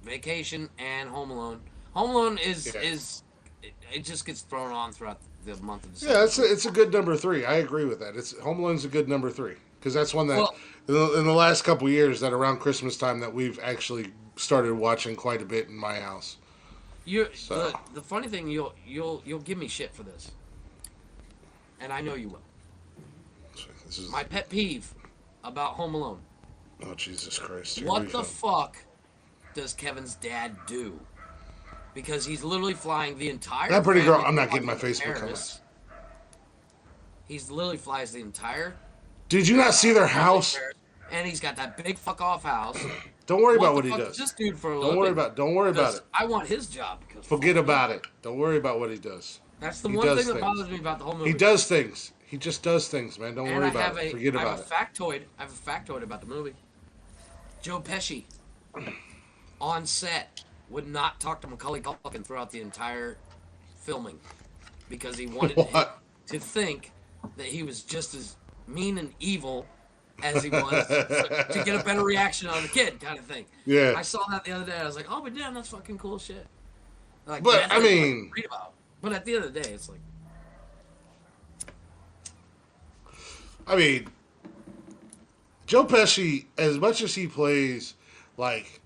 Vacation, and Home Alone. Home Alone it just gets thrown on throughout the month of December. Yeah, it's a good #3. I agree with that. Home Alone's a good #3 because that's one that in the last couple of years that around Christmas time that we've actually started watching quite a bit in my house. So. The funny thing, you'll give me shit for this, and I know you will. This is My pet peeve about Home Alone. oh Jesus Christ! Here What we the go. fuck does Kevin's dad do? Because he's literally flying the entire. That pretty girl. family I'm not to getting my fucking Facebook Paris. comments. He's literally flies the entire. Did you not see their house? And he's got that big fuck off house. Don't worry about What what the he fuck does. is this dude for a Don't living? worry about. Don't worry about Because it. I want his job. Because Forget fuck about him. it. Don't worry about what he does. That's the He one does thing that things. bothers me about the whole movie. He does things. He just does things, man. Don't And worry I about have it. Forget I about have it. a factoid. I have a factoid about the movie. Joe Pesci on set would not talk to Macaulay Culkin throughout the entire filming because he wanted him What? to think that he was just as mean and evil as he was to get a better reaction on the kid, kind of thing. Yeah. I saw that the other day. I was like, oh, but damn, that's fucking cool shit. Like, But, that's I what you mean- read about. But at the end of the day, it's like, Joe Pesci, as much as he plays like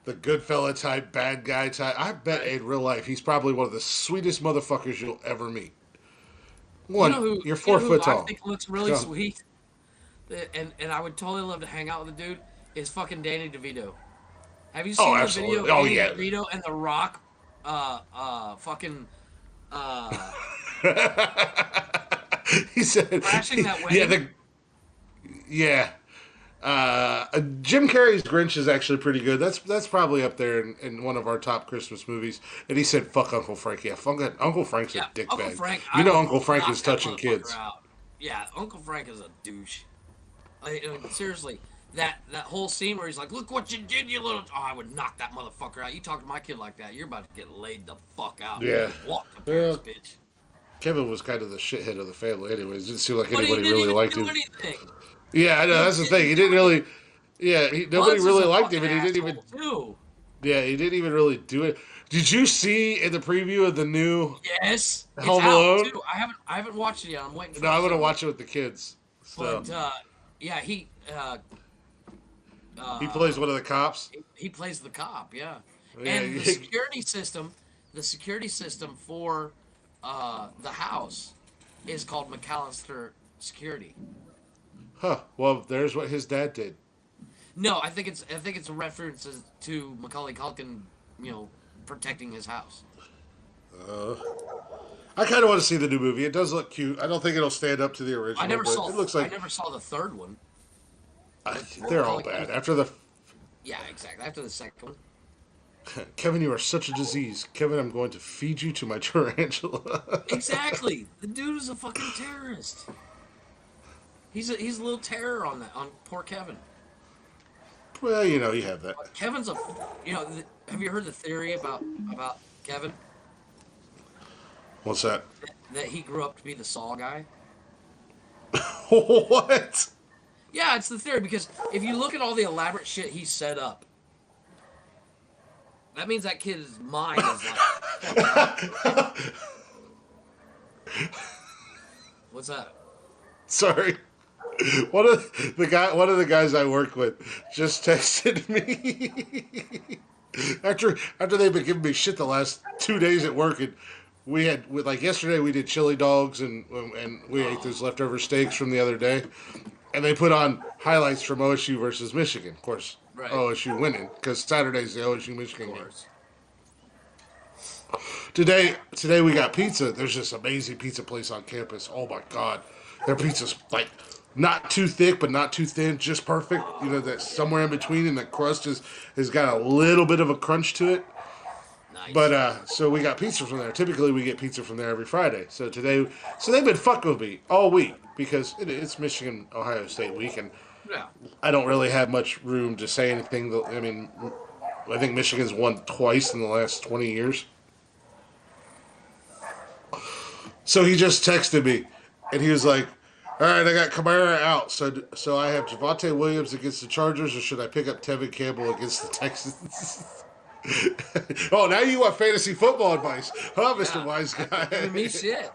the good fella type, bad guy type, I bet in real life he's probably one of the sweetest motherfuckers you'll ever meet. One, you're You know 4 who foot I tall. think looks really Go. sweet, and I would totally love to hang out with the dude is fucking Danny DeVito. Have you Oh, seen the video absolutely. of Oh, Danny yeah. DeVito and The Rock, fucking He said, crashing that yeah, wedding? yeah. Jim Carrey's Grinch is actually pretty good. That's probably up there in one of our top Christmas movies. And he said, "Fuck Uncle Frank." Yeah, Uncle Frank's a Yeah, Uncle dickbag. Frank. You I know, would Uncle Frank knock is that touching motherfucker kids. out. Yeah, Uncle Frank is a douche. Seriously, that whole scene where he's like, "Look what you did, you little." Oh, I would knock that motherfucker out. You talk to my kid like that, you're about to get laid the fuck out. Yeah. Walk to Paris, Well, bitch. Kevin was kind of the shithead of the family, anyways. Didn't seem like But he anybody didn't really even liked do him. anything. Yeah, I know. He That's the didn't thing. He do didn't really. anything. Yeah, nobody Buzz is really a liked him, fucking and he didn't even. asshole too. Yeah, he didn't even really do it. Did you see in the preview of the new Yes, it's Home out Alone? too. I haven't watched it yet. I'm waiting for No, it I'm to gonna come watch out. it with the kids. So But yeah, he plays one of the cops. he plays the cop. Yeah, Yeah, and the security system for the house is called McAllister Security. Huh. Well, there's what his dad did. No, I think it's a reference to Macaulay Culkin, protecting his house. I kind of want to see the new movie. It does look cute. I don't think it'll stand up to the original, but it looks I like never saw the third one. they're all bad. After the Yeah, exactly. After the second one. Kevin, you are such a disease. Kevin, I'm going to feed you to my tarantula. Exactly. The dude is a fucking terrorist. He's a little terror on poor Kevin. Well, you know, you have that. Kevin's have you heard the theory about Kevin What's that? that he grew up to be the Saw guy? What? Yeah, it's the theory because if you look at all the elaborate shit he set up, that means that kid's mind is like. What's that? Sorry. One of the guys I work with just texted me after they've been giving me shit the last 2 days at work, and like yesterday we did chili dogs and we ate those leftover steaks from the other day, and they put on highlights from OSU versus Michigan. Of course, Right. OSU winning because Saturday's the OSU Michigan Of game. course. Today we got pizza. There's this amazing pizza place on campus. Oh my god, their pizza's like not too thick but not too thin, just perfect. You know, that somewhere in between, and the crust has got a little bit of a crunch to it. Nice. But so we got pizza from there. Typically we get pizza from there every Friday. So they've been fucking with me all week because it's Michigan Ohio State week, and yeah. I don't really have much room to say anything. I mean, I think Michigan's won twice in the last 20 years. So he just texted me, and he was like, "All right, I got Kamara out. So I have Javonte Williams against the Chargers, or should I pick up Tevin Campbell against the Texans?" Oh, now you want fantasy football advice, huh, Mr. Wise Giving Guy? me shit.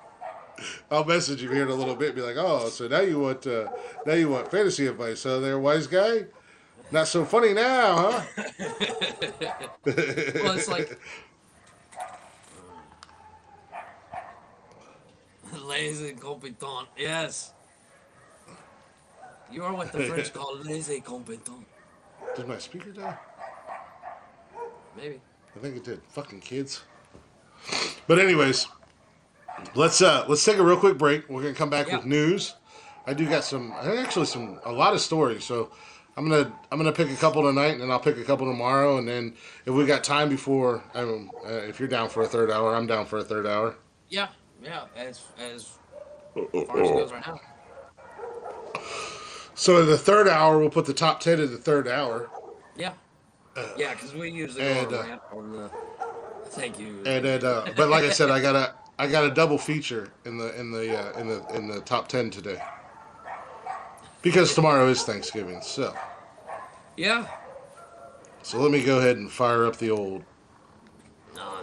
I'll message you here in a little bit. And be like, "Oh, so now you want fantasy advice, huh, there, Wise Guy? Not so funny now, huh?" Well, it's like lazy competent. Yes. You are what the French call lazy competent. Did my speaker die? Maybe. I think it did. Fucking kids. But anyways, let's take a real quick break. We're gonna come back with news. I do got a lot of stories. So I'm gonna pick a couple tonight, and then I'll pick a couple tomorrow, and then if we got time before, if you're down for a third hour, I'm down for a third hour. Yeah. As far as it goes right now. So in the third hour, we'll put the top 10 in the third hour. Yeah. Yeah, because we usually go on rant on the. Thank you. And then, but like I said, I got a double feature in the top 10 today because tomorrow is Thanksgiving. So Yeah. So let me go ahead and fire up the old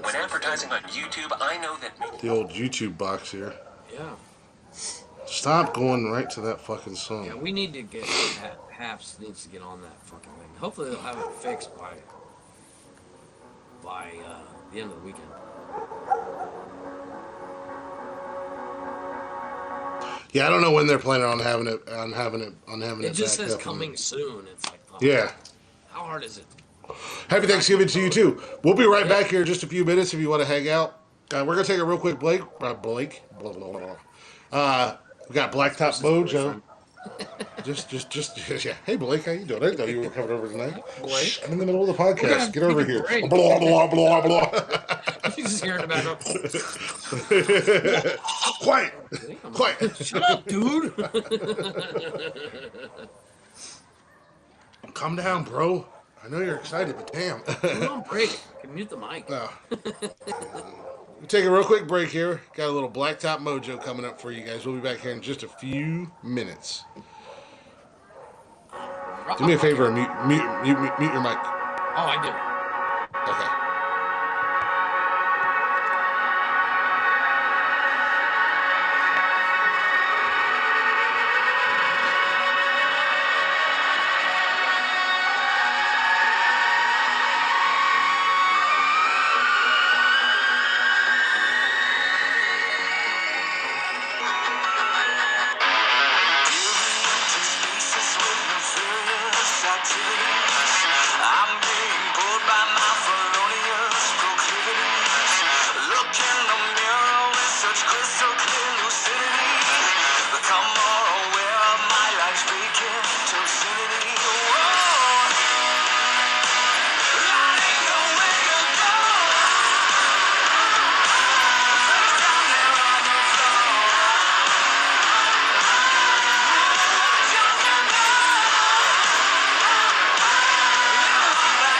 When advertising on YouTube, I know that. YouTube box here. Yeah. Stop going right to that fucking song. Yeah, we need to get Haps needs to get on that fucking thing. Hopefully they'll have it fixed by the end of the weekend. Yeah, I don't know when they're planning on having it It just back says up. coming soon. It's like, oh, Yeah. how hard is it? Happy Thanksgiving to you too. We'll be right back here in just a few minutes if you want to hang out. We're gonna take a real quick break. Blake. Blah, blah, blah. We got Blacktop Mojo. Just yeah. Hey Blake, how you doing? I didn't know you were coming over tonight. Blake? Shh, I'm in the middle of the podcast. Get over here. Break. Blah blah blah blah. You just hear it about Quiet. Quiet. Shut up, dude. Calm down, bro. I know you're excited, but damn. We're on break. Can mute the mic. No. We'll take a real quick break here. Got a little Blacktop Mojo coming up for you guys. We'll be back here in just a few minutes. Do me a favor and mute your mic. Oh, I do. Okay. I'm being pulled by my felonious proclivities. Look in the mirror with such crystal clear lucidity. Become more aware of my life's vacant obscenity. Whoa, that ain't no way to go. Face down there on the floor. Don't you know?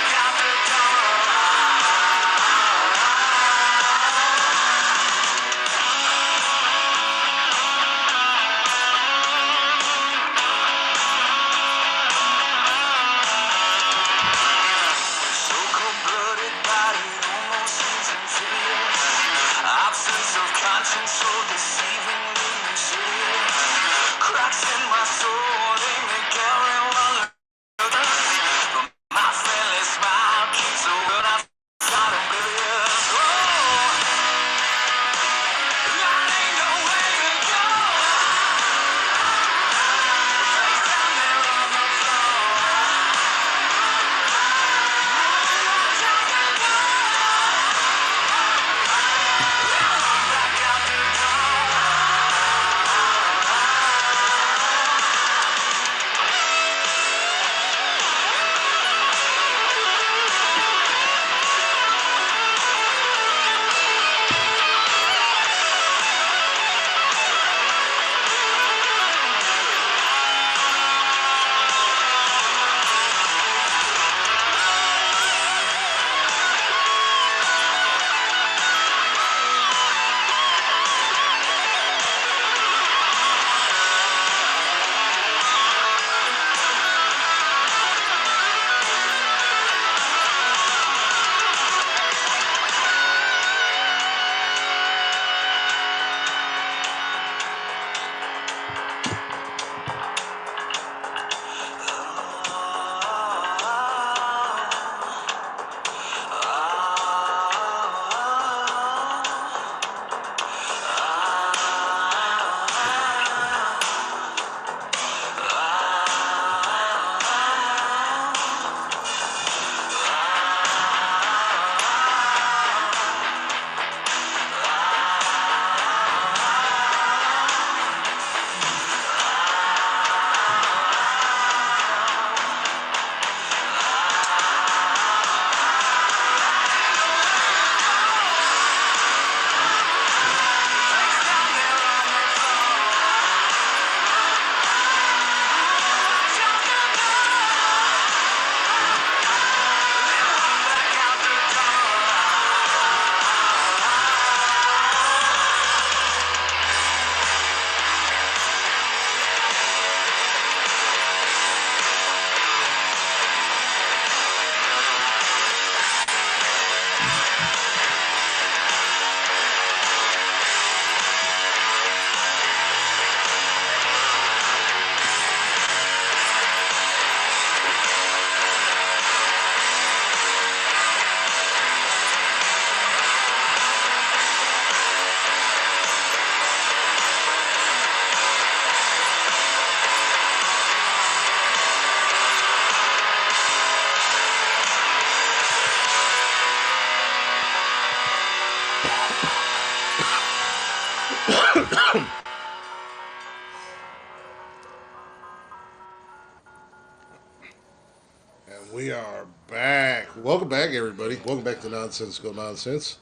And we are back. Welcome back, everybody. Welcome back to Nonsensical Nonsense.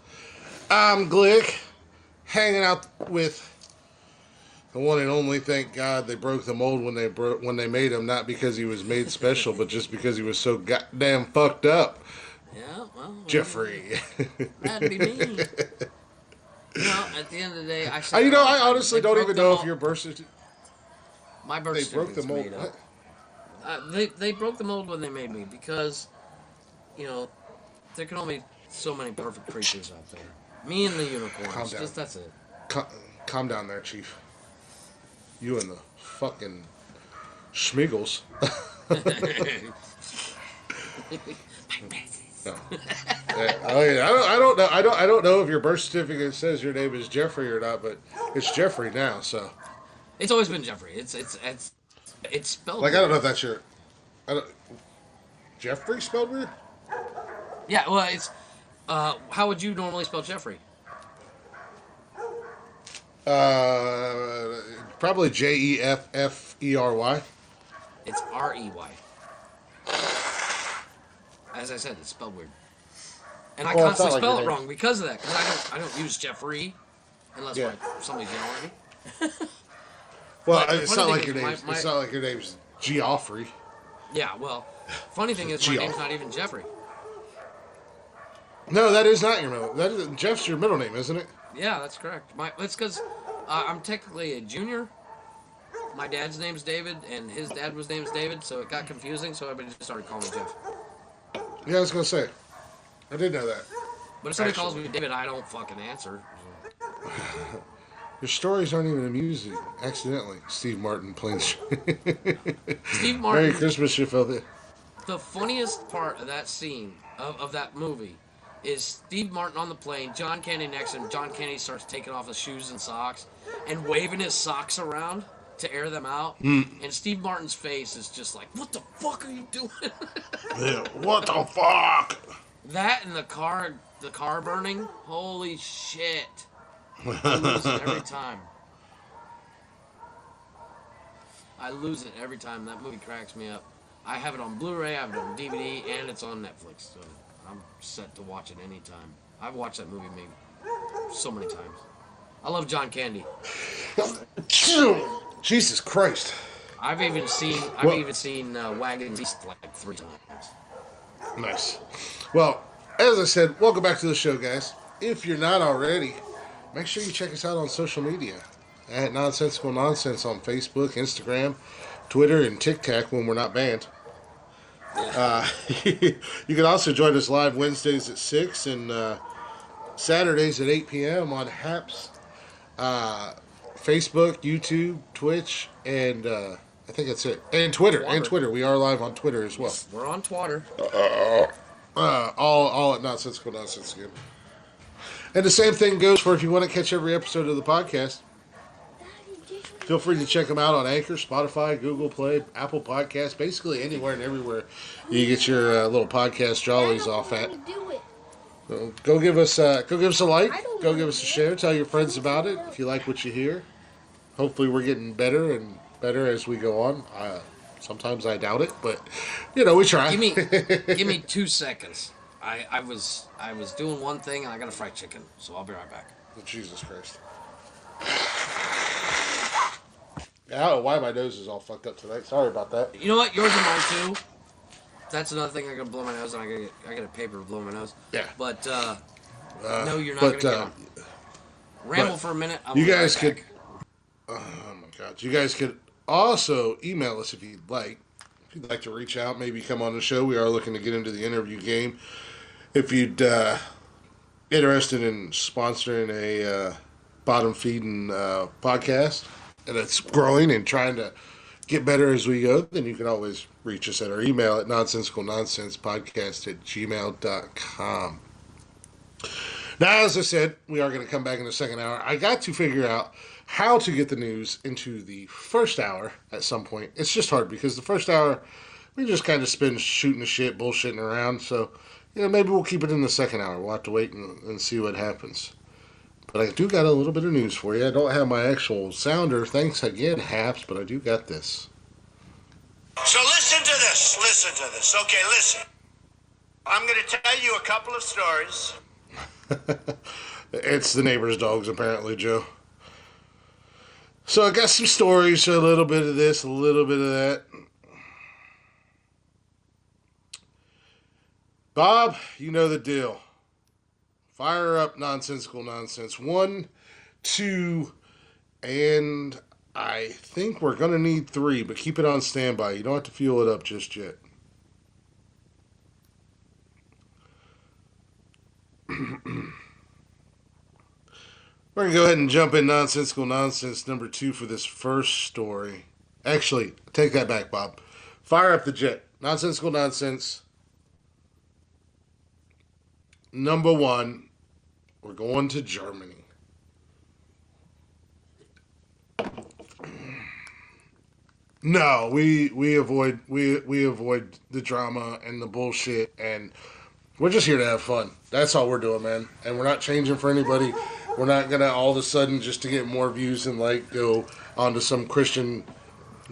I'm Glick, hanging out with the one and only. Thank God they broke the mold when they made him, not because he was made special, but just because he was so goddamn fucked up. Yeah, well, Jeffrey. That'd be me. At the end of the day, I said. I honestly don't even know if your birth certificate. My birth They certificate's broke the mold. made up. They broke the mold when they made me because, there can only be so many perfect creatures out there. Me and the unicorns. Calm down. That's it. Calm down there, Chief. You and the fucking Schmiegels. No. I don't know if your birth certificate says your name is Jeffrey or not, but it's Jeffrey now. So it's always been Jeffrey. It's spelled like weird. I don't know if that's your. Jeffrey spelled weird. Yeah, well, it's. How would you normally spell Jeffrey? Probably Jefffery. It's Rey. As I said, it's spelled weird, and I Well, it's constantly not like spell your it name. wrong because of that. Because I don't use Jeffrey unless Yeah. somebody's yelling at me. Well, But the it's funny not like thing your is name's. my- It's not like your name's Geoffrey. Yeah, well, funny thing is my Geoff. name's not even Jeffrey. No, that is not your middle. Jeff's your middle name, isn't it? Yeah, that's correct. It's because I'm technically a junior. My dad's name's David, and his dad was name's David, so it got confusing. So everybody just started calling me Jeff. Yeah, I was gonna say. I did know that. But if somebody calls me David, I don't fucking answer. Your stories aren't even amusing. Accidentally, Steve Martin playing. Steve Merry Martin. Christmas, you filthy. The funniest part of that scene of that movie is Steve Martin on the plane, John Candy next to him. John Candy starts taking off his shoes and socks and waving his socks around to air them out. And Steve Martin's face is just like, "What the fuck are you doing?" Yeah, what the fuck? That and the car burning. Holy shit! I lose it every time. I lose it every time. That movie cracks me up. I have it on Blu-ray, I have it on DVD, and it's on Netflix. So I'm set to watch it anytime. I've watched that movie maybe so many times. I love John Candy. Jesus Christ. I've even seen Wagons East like 3 times. Nice. Well, as I said, welcome back to the show, guys. If you're not already, make sure you check us out on social media at Nonsensical Nonsense on Facebook, Instagram, Twitter, and TikTok when we're not banned. You can also join us live Wednesdays at 6 and Saturdays at 8 p.m. on HAPS, Facebook, YouTube, Twitch, and I think that's it. And Twitter. Twatter. And Twitter. We are live on Twitter as well. We're on Twatter. All at Nonsensical Nonsense again. And the same thing goes for if you want to catch every episode of the podcast. Feel free to check them out on Anchor, Spotify, Google Play, Apple Podcasts, basically anywhere and everywhere you get your little podcast jollies off at. So go give us a like, go give us a share, tell your friends about it if you like what you hear. Hopefully we're getting better and better as we go on. Sometimes I doubt it, but we try. Give me 2 seconds. I was doing one thing and I got a fried chicken, so I'll be right back. Jesus Christ. I don't know why my nose is all fucked up tonight. Sorry about that. You know what? Yours and mine too. That's another thing. I gotta blow my nose, and I get a paper to blow my nose. Yeah. But no, you're not gonna get on. Ramble for a minute. You guys could. Oh my God! You guys could also email us if you'd like. If you'd like to reach out, maybe come on the show. We are looking to get into the interview game. If you'd interested in sponsoring a bottom feeding podcast, and it's growing and trying to get better as we go, then you can always reach us at our email at nonsensicalnonsensepodcast@gmail.com. Now, as I said, we are going to come back in the second hour. I got to figure out how to get the news into the first hour at some point. It's just hard because the first hour, we just kind of spend shooting the shit, bullshitting around. So, maybe we'll keep it in the second hour. We'll have to wait and see what happens. But I do got a little bit of news for you. I don't have my actual sounder. Thanks again, Haps, but I do got this. So listen to this. Listen to this. Okay, listen. I'm going to tell you a couple of stories. It's the neighbor's dogs, apparently, Joe. So I got some stories, a little bit of this, a little bit of that. Bob, you know the deal. Fire up Nonsensical Nonsense. 1, 2, and I think we're going to need 3, but keep it on standby. You don't have to fuel it up just yet. We're going to go ahead and jump in Nonsensical Nonsense number 2 for this first story. Actually, take that back, Bob. Fire up the jet. Nonsensical Nonsense number 1. We're going to Germany. No, we avoid the drama and the bullshit, and we're just here to have fun. That's all we're doing, man. And we're not changing for anybody. We're not gonna all of a sudden, just to get more views and like, go onto some Christian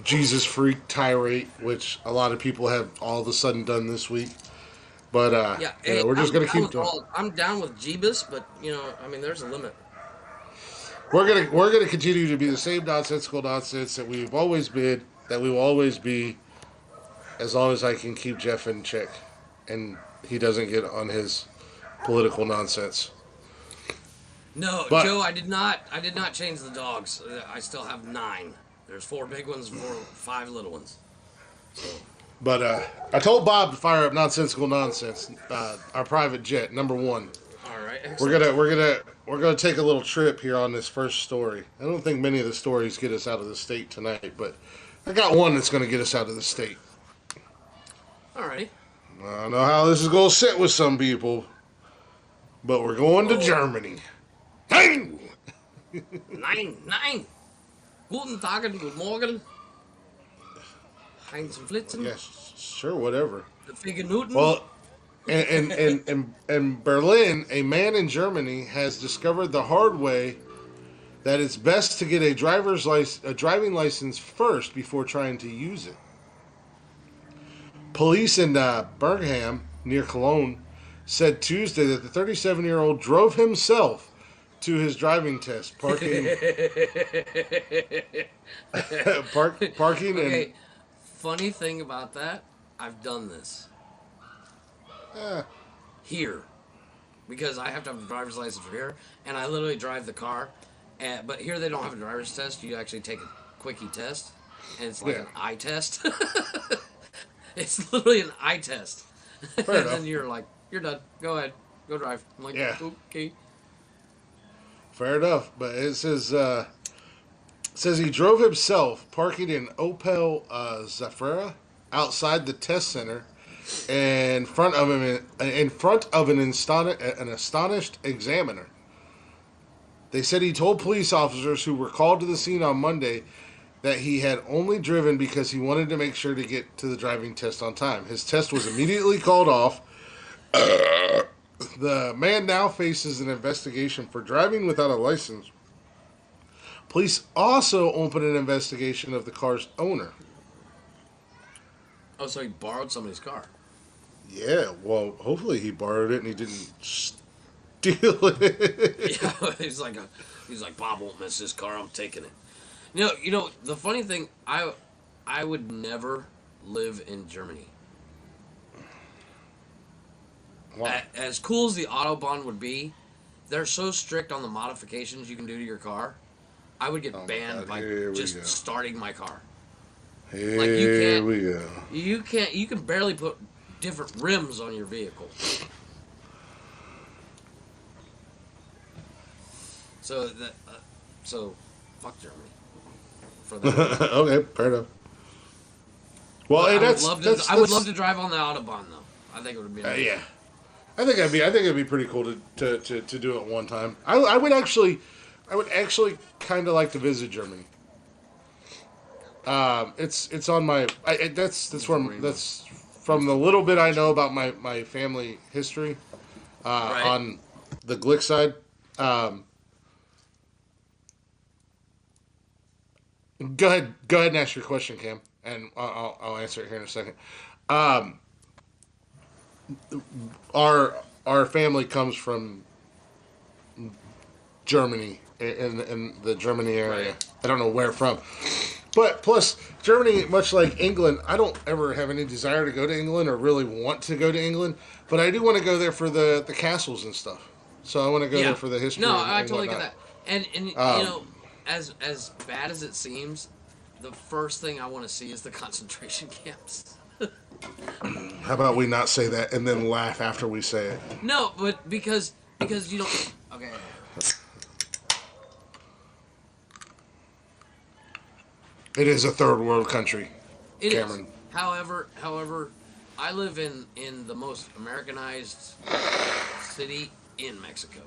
Jesus freak tirade, which a lot of people have all of a sudden done this week. But Yeah, you know, hey, we're just I'm gonna down keep with doing. I'm down with Jeebus, but I mean, there's a limit. We're gonna continue to be the same nonsensical nonsense that we've always been, that we will always be, as long as I can keep Jeff in check, and he doesn't get on his political nonsense. No, But- Joe, I did not. I did not change the dogs. I still have 9. There's 4 big ones, 5 little ones. So But I told Bob to fire up Nonsensical Nonsense, our private jet, number 1. all right, We're excellent. gonna take a little trip here on this first story. I don't think many of the stories get us out of the state tonight, but I got one that's gonna get us out of the state. All righty. I don't know how this is gonna sit with some people, but we're going to Germany. Hey! 9. Guten Tag und guten Morgen. Heinz und Flitzen. Yes, sure, whatever. The Figenuten. Well, in Berlin, a man in Germany has discovered the hard way that it's best to get a driving license first before trying to use it. Police in Bergham, near Cologne, said Tuesday that the 37-year-old drove himself to his driving test, parking Okay. and Funny thing about that, I've done this eh, here because I have to have a driver's license for here, and I literally drive the car. But here they don't have a driver's test. You actually take a quickie test, and it's like Yeah. an eye test. It's literally an eye test. And enough. then you're like, you're done. Go ahead. Go drive. I'm like, Yeah. okay. fair enough. But it says he drove himself, parking an Opel Zafira outside the test center, in front of an astonished examiner. They said he told police officers who were called to the scene on Monday that he had only driven because he wanted to make sure to get to the driving test on time. His test was immediately called off. The man now faces an investigation for driving without a license. Police also opened an investigation of the car's owner. Oh, so he borrowed somebody's car. Yeah, well, hopefully he borrowed it and he didn't steal it. Yeah, he's like, Bob won't miss this car. I'm taking it. You know, the funny thing, I would never live in Germany. Wow. As cool as the Autobahn would be, they're so strict on the modifications you can do to your car. I would get Oh my banned God, by here we just go. starting my car. Here Like, you can't- we go. You can barely put different rims on your vehicle. So fuck Germany for that. Okay, fair enough. Well, hey, I would love to drive on the Autobahn though. I think it would be nice. yeah. I think it'd be pretty cool to do it one time. I would actually kind of like to visit Germany. It's on my that's from the little bit I know about my family history Right. on the Glick side. Go ahead and ask your question, Cam. and I'll answer it here in a second. Um, our family comes from Germany, in the Germany area. Right. I don't know where from. But plus, Germany, much like England, I don't ever have any desire to go to England or really want to go to England. But I do want to go there for the castles and stuff. So I want to go there for the history. No, and I totally get whatnot. that. And you know, as bad as it seems, the first thing I want to see is the concentration camps. How about we not say that and then laugh after we say it? No, but because you don't. Okay. It is a third world country, It is. Cameron. However, I live in the most Americanized city in Mexico.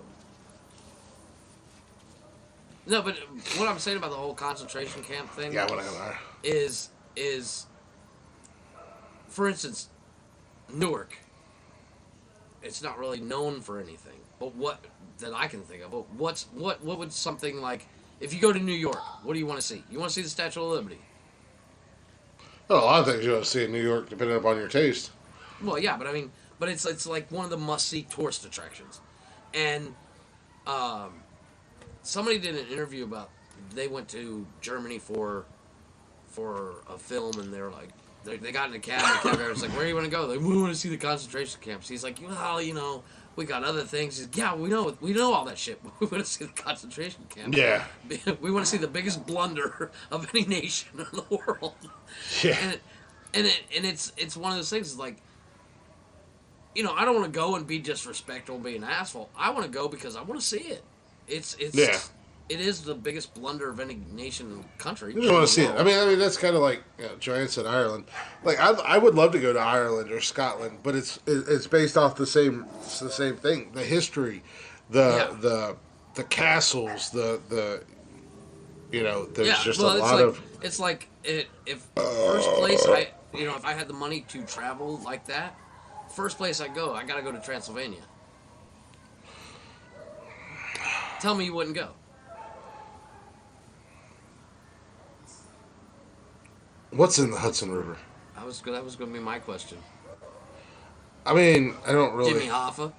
No, but what I'm saying about the whole concentration camp thing Yeah, whatever. is, for instance, Newark. It's not really known for anything, but what that I can think of. But what would something like if you go to New York? What do you want to see? You want to see the Statue of Liberty? Oh, a lot of things you want to see in New York, depending upon your taste. Well, yeah, but I mean, but it's like one of the must-see tourist attractions, and somebody did an interview about they went to Germany for a film, and they're like they got in a cab, and the cab driver was like, "Where do you want to go?" Like, "We want to see the concentration camps." He's like, "Well, you know, we got other things." He's like, "Yeah, we know all that shit. We want to see the concentration camps. Yeah. We want to see the biggest blunder of any nation in the world." Yeah. And it's one of those things. It's like, you know, I don't want to go and be disrespectful and be an asshole. I want to go because I want to see it. It's Yeah. It is the biggest blunder of any nation country. You just want to see it. I mean, that's kind of like Joanne said, Ireland. Like, I would love to go to Ireland or Scotland, but it's based off the same thing. The history, the castles, the you know, there's just a lot of. It's like if first place if I had the money to travel like that, first place I gotta go to Transylvania. Tell me you wouldn't go. What's in the Hudson River? That was going to be my question. I mean, I don't really. Jimmy Hoffa.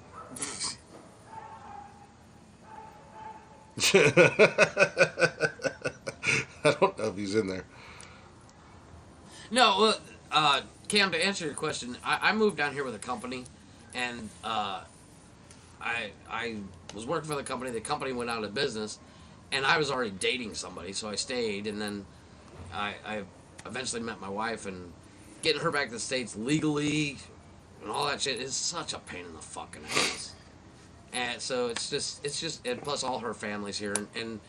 I don't know if he's in there. No, Cam, to answer your question, I moved down here with a company, and I was working for the company. The company went out of business, and I was already dating somebody, so I stayed, and then I eventually met my wife, and getting her back to the States legally and all that shit is such a pain in the fucking ass. And so it's just, and plus all her family's here, and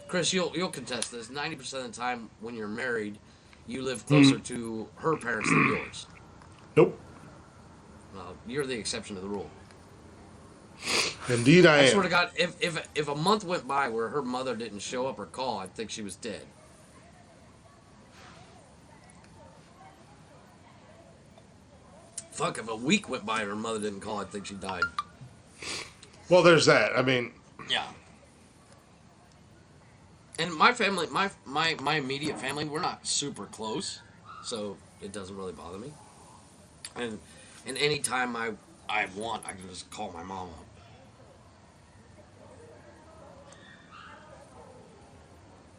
Chris, you'll contest this. 90% of the time when you're married, you live closer to her parents than yours. Nope. Well, you're the exception to the rule. Indeed, I I am. swear to God, if a month went by where her mother didn't show up or call, I'd think she was dead. Fuck, if a week went by and her mother didn't call, I'd think she died. Well, there's that. I mean, Yeah. And my family, my immediate family, we're not super close, so it doesn't really bother me. And any time I want, I can just call my mom up.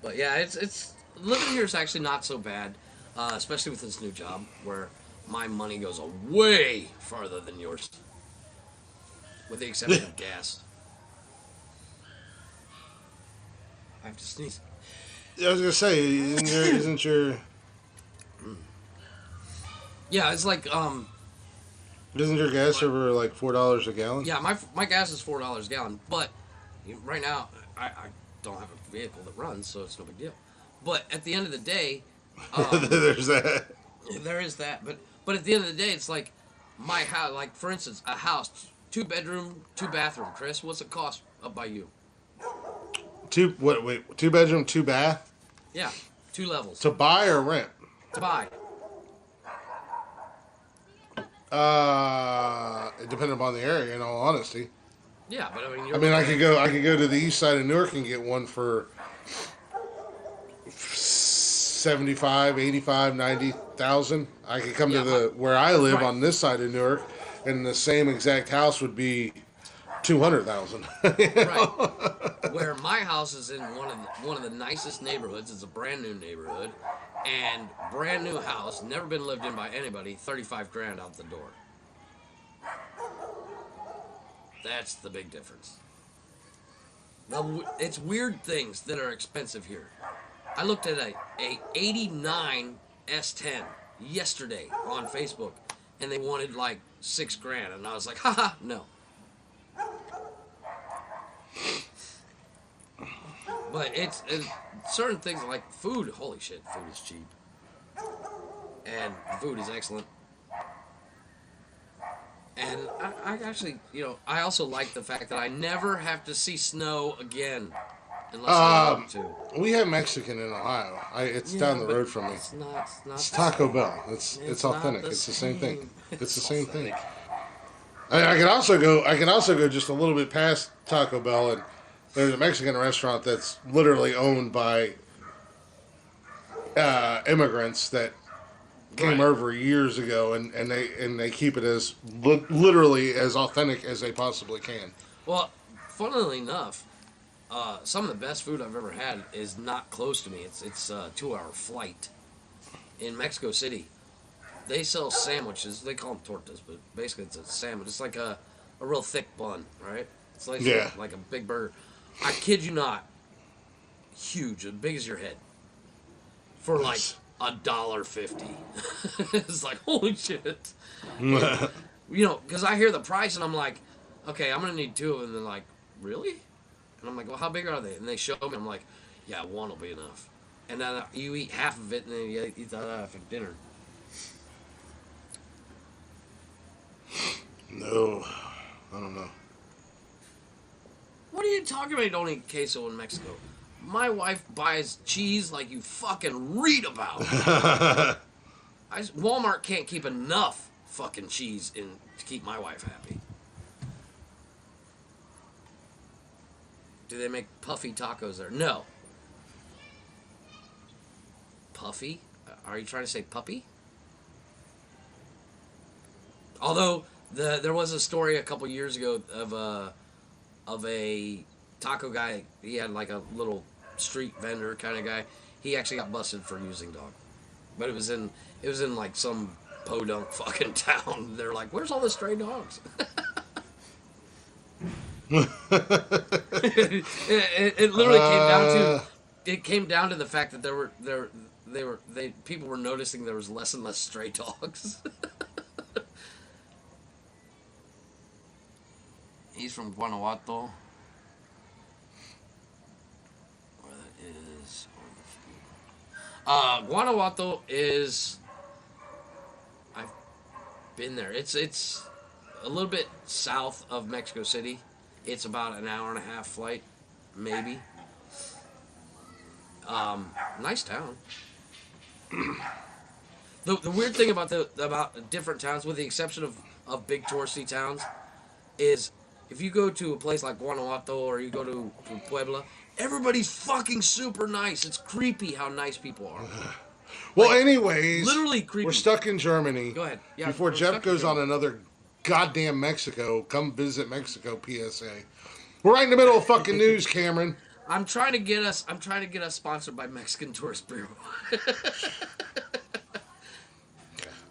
But yeah, it's living here is actually not so bad, especially with this new job where my money goes a way farther than yours, with the exception of gas. I have to sneeze. I was gonna say, isn't your Yeah, it's like isn't your gas over like $4 a gallon? yeah, my gas is $4 a gallon, but right now I don't have a vehicle that runs, so it's no big deal. But at the end of the day, There's that. there is that. But at the end of the day, it's like my house. Like for instance, a house, 2-bedroom, 2-bathroom. Chris, what's it cost up by you? 2 bedroom, 2 bath Yeah, 2 levels to buy or rent? to buy. Depending upon the area. In all honesty, Yeah, but I mean, I mean, I could go to the east side of Newark and get one for 75, 85, 90,000. I could come Yeah, to the where I live right. on this side of Newark, and the same exact house would be 200,000. Right. Where my house is in one of the nicest neighborhoods. It's a brand new neighborhood, and brand new house, never been lived in by anybody. 35 grand out the door. That's the big difference. Now, it's weird things that are expensive here. I looked at a 89 S10 yesterday on Facebook, and they wanted like 6 grand, and I was like, haha, no. But it's certain things like food. Holy shit, food is cheap, and food is excellent. And I actually, I also like the fact that I never have to see snow again, unless I want to. We have Mexican in Ohio. It's down the but road from me. It's not. It's the Taco same. Bell. It's not authentic. It's the same thing. It's the same thing. authentic. I can also go just a little bit past Taco Bell, and there's a Mexican restaurant that's literally owned by immigrants that came Right. over years ago, and they keep it as literally as authentic as they possibly can. Well, funnily enough, some of the best food I've ever had is not close to me. It's a 2-hour flight in Mexico City. They sell sandwiches. They call them tortas, but basically it's a sandwich. It's like a real thick bun, right? It's like like a big burger. I kid you not, huge, as big as your head, for like $1.50. It's like, holy shit. Because I hear the price and I'm like, okay, I'm gonna need 2 of them. And they're like, really? And I'm like, well, how big are they? And they show me. I'm like, yeah, 1 will be enough. And then you eat half of it, and then you eat the other half for dinner. No, I don't know. What are you talking about? You don't eat queso in Mexico. My wife buys cheese like you fucking read about. Walmart can't keep enough fucking cheese in to keep my wife happy. Do they make puffy tacos there? No. Puffy? Are you trying to say puppy? Although there was a story a couple years ago of a taco guy. He had like a little street vendor kind of guy. He actually got busted for using dog, but it was in like some podunk fucking town. They're like, "Where's all the stray dogs?" it literally came down to the fact that people were noticing there was less and less stray dogs. He's from Guanajuato. Where that is. Guanajuato is. I've been there. It's a little bit south of Mexico City. It's about an hour and a half flight, maybe. Nice town. The weird thing about different towns, with the exception of big touristy towns, is if you go to a place like Guanajuato or you go to Puebla, everybody's fucking super nice. It's creepy how nice people are. Well, anyways, literally creepy. We're stuck in Germany. Go ahead. Yeah, Before we're Jeff stuck in goes on Germany. another goddamn Mexico, come visit Mexico PSA. We're right in the middle of fucking news, Cameron. I'm trying to get us sponsored by Mexican Tourist Bureau.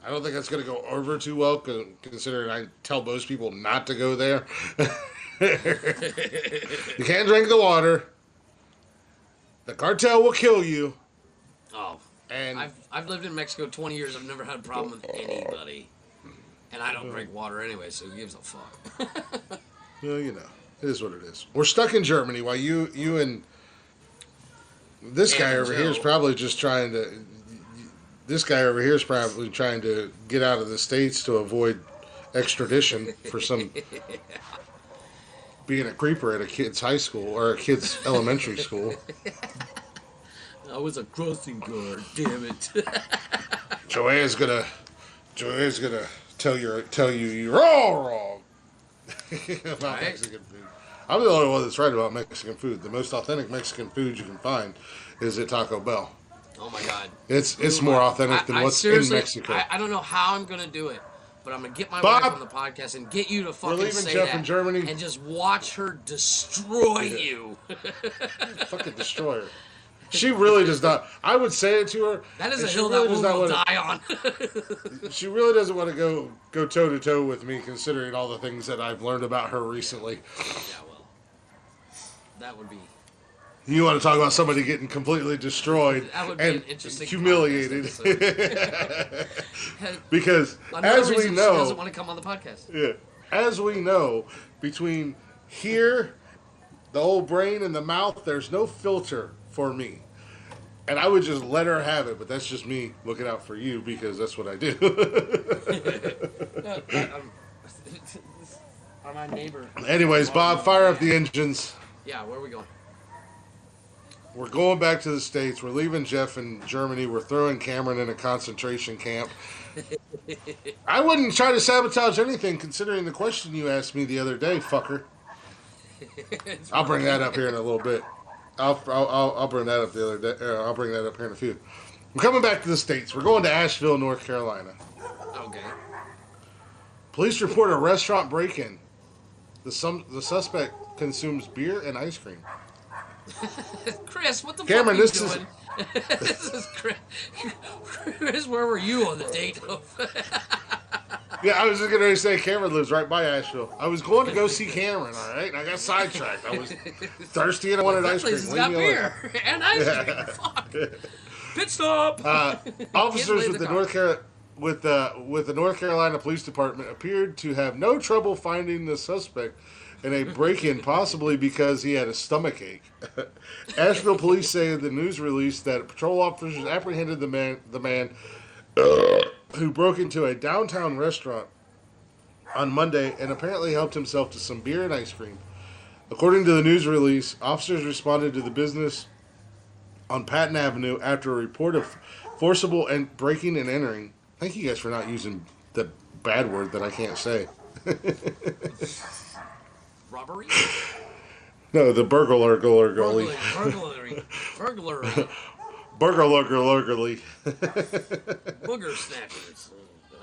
I don't think that's going to go over too well, considering I tell most people not to go there. You can't drink the water. The cartel will kill you. Oh, And I've lived in Mexico 20 years. I've never had a problem with anybody, and I don't drink water anyway, so who gives a fuck? well, it is what it is. We're stuck in Germany while you and this guy over here is probably just trying to. This guy over here is probably trying to get out of the States to avoid extradition for some being a creeper at a kid's high school or a kid's elementary school. I was a crossing guard. Damn it. Joanne's gonna tell you you're all wrong about Right. Mexican food. I'm the only one that's right about Mexican food. The most authentic Mexican food you can find is at Taco Bell. Oh my God. It's more authentic than what's in Mexico. I don't know how I'm gonna do it, but I'm gonna get my Bob, wife on the podcast and get you to fucking leaving say Jeff that in Germany. and just watch her destroy you. Fucking destroy her. She really does not. I would say it to her. That is and a she hill really that does woman will not die on. wanna- She really doesn't want to go toe to toe with me, considering all the things that I've learned about her recently. Yeah, well, that would be. You want to talk about somebody getting completely destroyed That would be and an interesting humiliated? podcast Because Another as we reason she know, doesn't want to come on the podcast. yeah, as we know, between here, the old brain, and the mouth, there's no filter for me. And I would just let her have it, but that's just me looking out for you because that's what I do. My neighbor. Anyways, Bob, fire up the engines. Yeah, where are we going? We're going back to the States. We're leaving Jeff in Germany. We're throwing Cameron in a concentration camp. I wouldn't try to sabotage anything considering the question you asked me the other day, fucker. I'll bring that up here in a little bit. I'll bring that up the other day. I'll bring that up here in a few. We're coming back to the States. We're going to Asheville, North Carolina. Okay. Police report a restaurant break-in. The suspect consumes beer and ice cream. Chris, what the Cameron, fuck are this you is- doing? This is Chris. Chris, where were you on the date? Yeah, I was just going to say Cameron lives right by Asheville. I was going to go see Cameron, all right? And I got sidetracked. I was thirsty and I wanted That ice cream. place has Leave got me alone. beer and ice cream. Fuck. Pit stop. Officers Get with in the with the North Carolina Police Department appeared to have no trouble finding the suspect in a break-in, possibly because he had a stomach ache. Asheville police say in the news release that patrol officers apprehended the man who broke into a downtown restaurant on Monday and apparently helped himself to some beer and ice cream. According to the news release, officers responded to the business on Patton Avenue after a report of forcible and breaking and entering. Thank you guys for not using the bad word that I can't say. Robbery? No, the burglar gully. Burglary. Burglary. Burglar. Booger snatchers.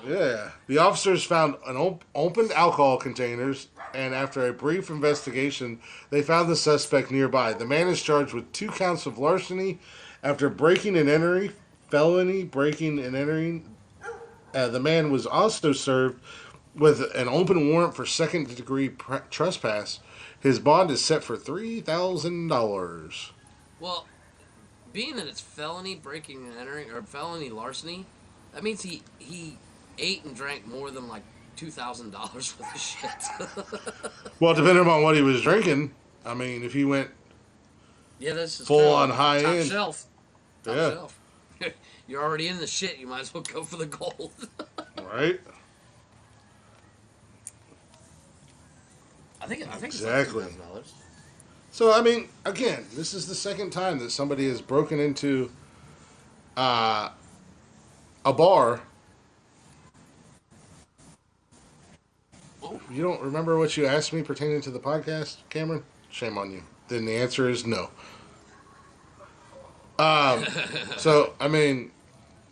Yeah. The officers found an opened alcohol containers, and after a brief investigation, they found the suspect nearby. The man is charged with 2 counts of larceny after breaking and entering, felony breaking and entering. The man was also served with an open warrant for second-degree trespass. His bond is set for $3,000. Well, being that it's felony breaking and entering or felony larceny, that means he ate and drank more than like $2,000 worth of shit. Well, depending on what he was drinking, I mean, if he went Yeah, this is full true. on high Top end, shelf. Top Yeah. shelf. You're already in the shit. You might as well go for the gold. right? I think Exactly. It's like $2,000. So, I mean, again, this is the second time that somebody has broken into a bar. Oh. You don't remember what you asked me pertaining to the podcast, Cameron? Shame on you. Then the answer is no. So, I mean,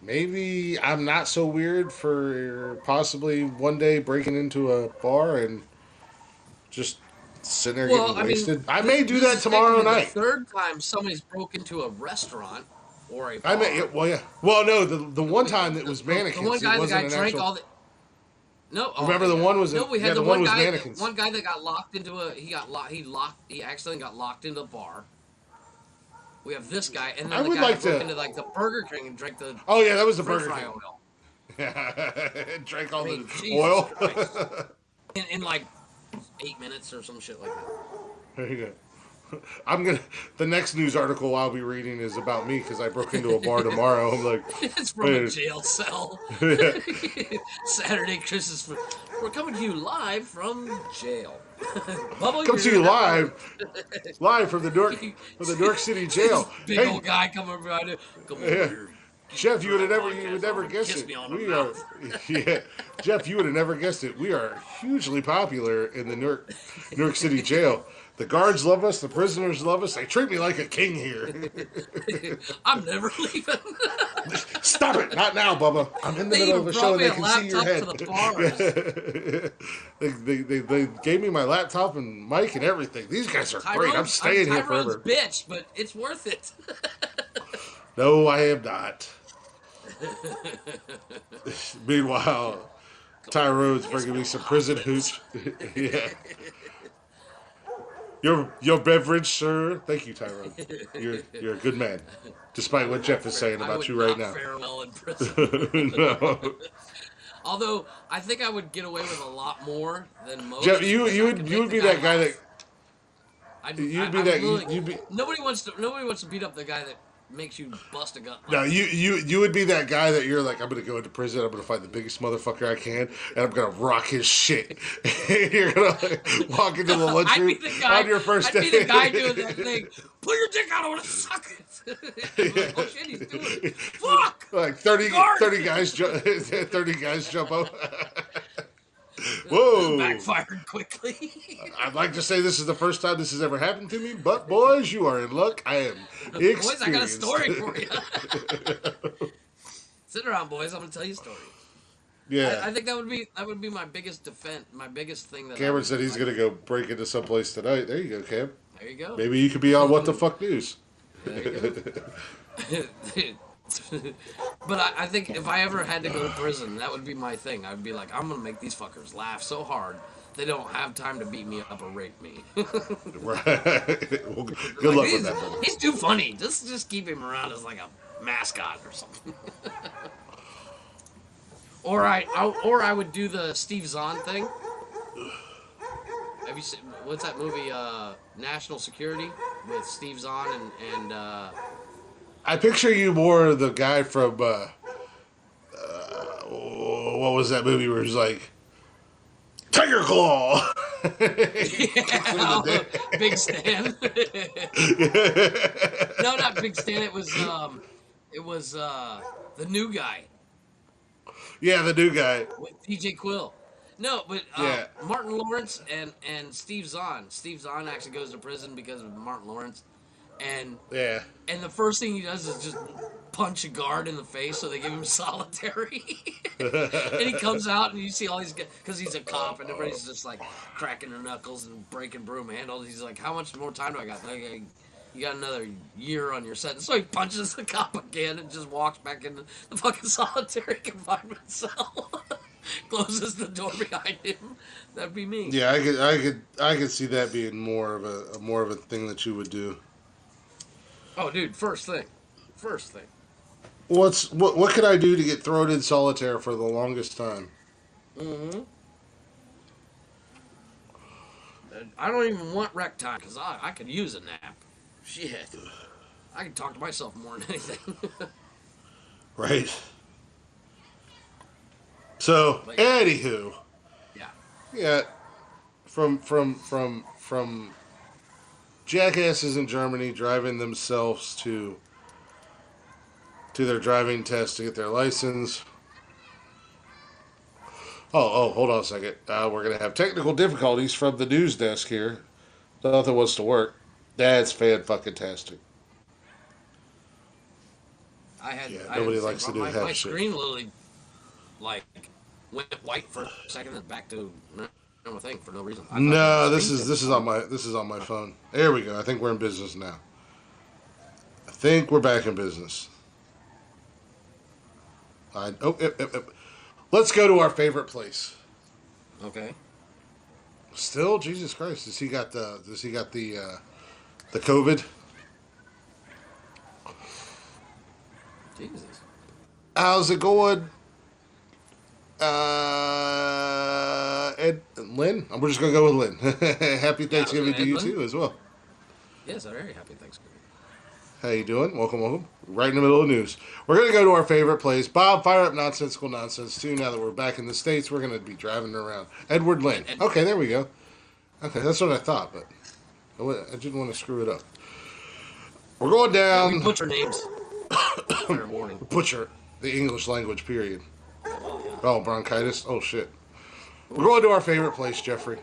maybe I'm not so weird for possibly one day breaking into a bar and just sitting there getting wasted. I may do that tomorrow night. The third time somebody's broke into a restaurant or a bar. I may, well, yeah. Well, no, the one time that was mannequins. The one guy it wasn't an drank actual, all the. No, Remember the one was no. We had the the one was guy. mannequins. One guy that got locked into a. He accidentally got locked into a bar. We have this guy, and I then the would guy like that broke to- into like the Burger King and drank the. Oh yeah, that was the French Burger fry King. oil. Drank all I mean, the Jesus oil. Christ. in like 8 minutes or some shit like that. There you go. The next news article I'll be reading is about me because I broke into a bar tomorrow. I'm like, It's from a jail cell. Saturday, we're coming to you live from jail. Bubba, come to you live from the Dork City jail. Big Hey, old guy coming over. Come over Yeah. here. Jeff, you would have never, you podcast would never and guess kiss it. me on the We are, mouth. yeah, Jeff, you would have never guessed it. We are hugely popular in the Newark City jail. The guards love us. The prisoners love us. They treat me like a king here. I'm never leaving. Stop it! Not now, Bubba. I'm in the They middle of even a show brought and me they a can see your laptop to head. the bars. they gave me my laptop and mic and everything. These guys are great. I'm staying here Tyrone's forever. bitch, but it's worth it. No, I am not. Meanwhile, Tyrone's bringing me some prison hooch. Yeah. Your beverage, sir. Thank you, Tyrone. You're a good man, despite what Jeff is saying I about would you right not now. fare well in prison. No. Although I think I would get away with a lot more than most. Jeff, because you I could would make be the that guy laugh. that I'd you'd be. Nobody wants to beat up the guy that makes you bust a gut. No, you would be that guy that you're like, I'm gonna go into prison, I'm gonna find the biggest motherfucker I can, and I'm gonna rock his shit. You're gonna like, walk into the lunchroom on your first day. I'd be the guy doing that thing. Pull your dick out, I want to suck it. Like, oh shit, he's doing it. Fuck! Like 30 Guard! 30 guys jump 30 guys jump up. Whoa! Backfired quickly. I'd like to say this is the first time this has ever happened to me, but boys, you are in luck. I am experienced. Boys, I got a story for you. Sit around, boys. I'm gonna tell you a story. Yeah. I think that would be my biggest defense, my biggest thing. That Cameron said he's gonna go break into someplace tonight. There you go, Cam. There you go. Maybe you could be on What the Fuck News. There you go. But I think if I ever had to go to prison, that would be my thing. I'd be like, I'm gonna make these fuckers laugh so hard they don't have time to beat me up or rape me. Right. Well, good luck with that, buddy. He's too funny. Just keep him around as like a mascot or something. or I would do the Steve Zahn thing. Have you seen what's that movie? National Security with Steve Zahn and I picture you more the guy from what was that movie where he's like Tiger Claw? Big Stan. No, not Big Stan. It was the new guy Yeah, the new guy. with TJ Quill. No, but Yeah. Martin Lawrence and Steve Zahn. Steve Zahn actually goes to prison because of Martin Lawrence, and Yeah. the first thing he does is just punch a guard in the face, so they give him solitary. And he comes out, and you see all these guys, because he's a cop, and everybody's just like cracking their knuckles and breaking broom handles. He's like, how much more time do I got? Like, you got another year on your sentence. So he punches the cop again and just walks back into the fucking solitary confinement cell. Closes the door behind him. That'd be me. Yeah, I could see that being more of a thing that you would do. Oh, dude, first thing. What could I do to get thrown in solitaire for the longest time? Mm-hmm. I don't even want rec time because I could use a nap. Shit. I can talk to myself more than anything. Right. So, Like- anywho, Yeah. yeah, from jackasses in Germany driving themselves to their driving test to get their license. Oh, hold on a second. We're gonna have technical difficulties from the news desk here. Nothing wants to work. That's fan-fucking-tastic. Nobody likes to do my half shit. screen literally like went white for a second and back to normal thing for no reason. I thought No, the this screen is on my phone. There we go. I think we're in business now. I think we're back in business. Let's go to our favorite place. Okay. Still, Jesus Christ, does he got the COVID? Jesus. How's it going? Ed, Lynn? We're just gonna go with Lynn. Happy Thanksgiving to you Lynn. too, as well. Yes, a very happy Thanksgiving. How you doing? Welcome. Right in the middle of the news. We're going to go to our favorite place. Bob, fire up Nonsensical Nonsense, too. Now that we're back in the States, we're going to be driving around. Edward Lynn. Okay, there we go. Okay, that's what I thought, but I didn't want to screw it up. We're going down. We butcher names. Fair warning. butcher the English language, period. Oh, bronchitis. Oh, shit. We're going to our favorite place, Jeffrey.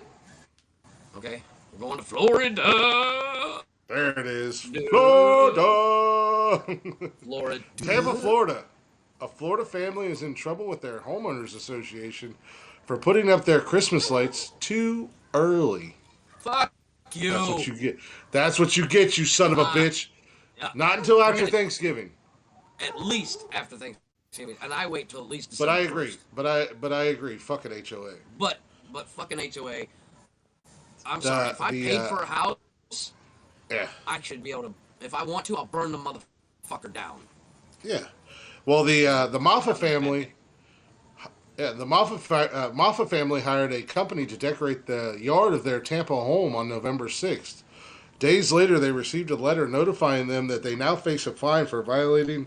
Okay, we're going to Florida. There it is. Florida! Florida. Tampa, Florida. A Florida family is in trouble with their homeowners association for putting up their Christmas lights too early. Fuck you. That's what you get. That's what you get, you son of a bitch. Yeah. Not until after Thanksgiving. At least after Thanksgiving, and I wait till at least But December I agree. 1st. But I agree. Fucking HOA. But fucking HOA. I'm sorry. If I paid for a house, Yeah. I should be able to. If I want to, I'll burn the motherfucker down. Yeah. Well, the Maffa family. Yeah, the Maffa family hired a company to decorate the yard of their Tampa home on November 6th. Days later, they received a letter notifying them that they now face a fine for violating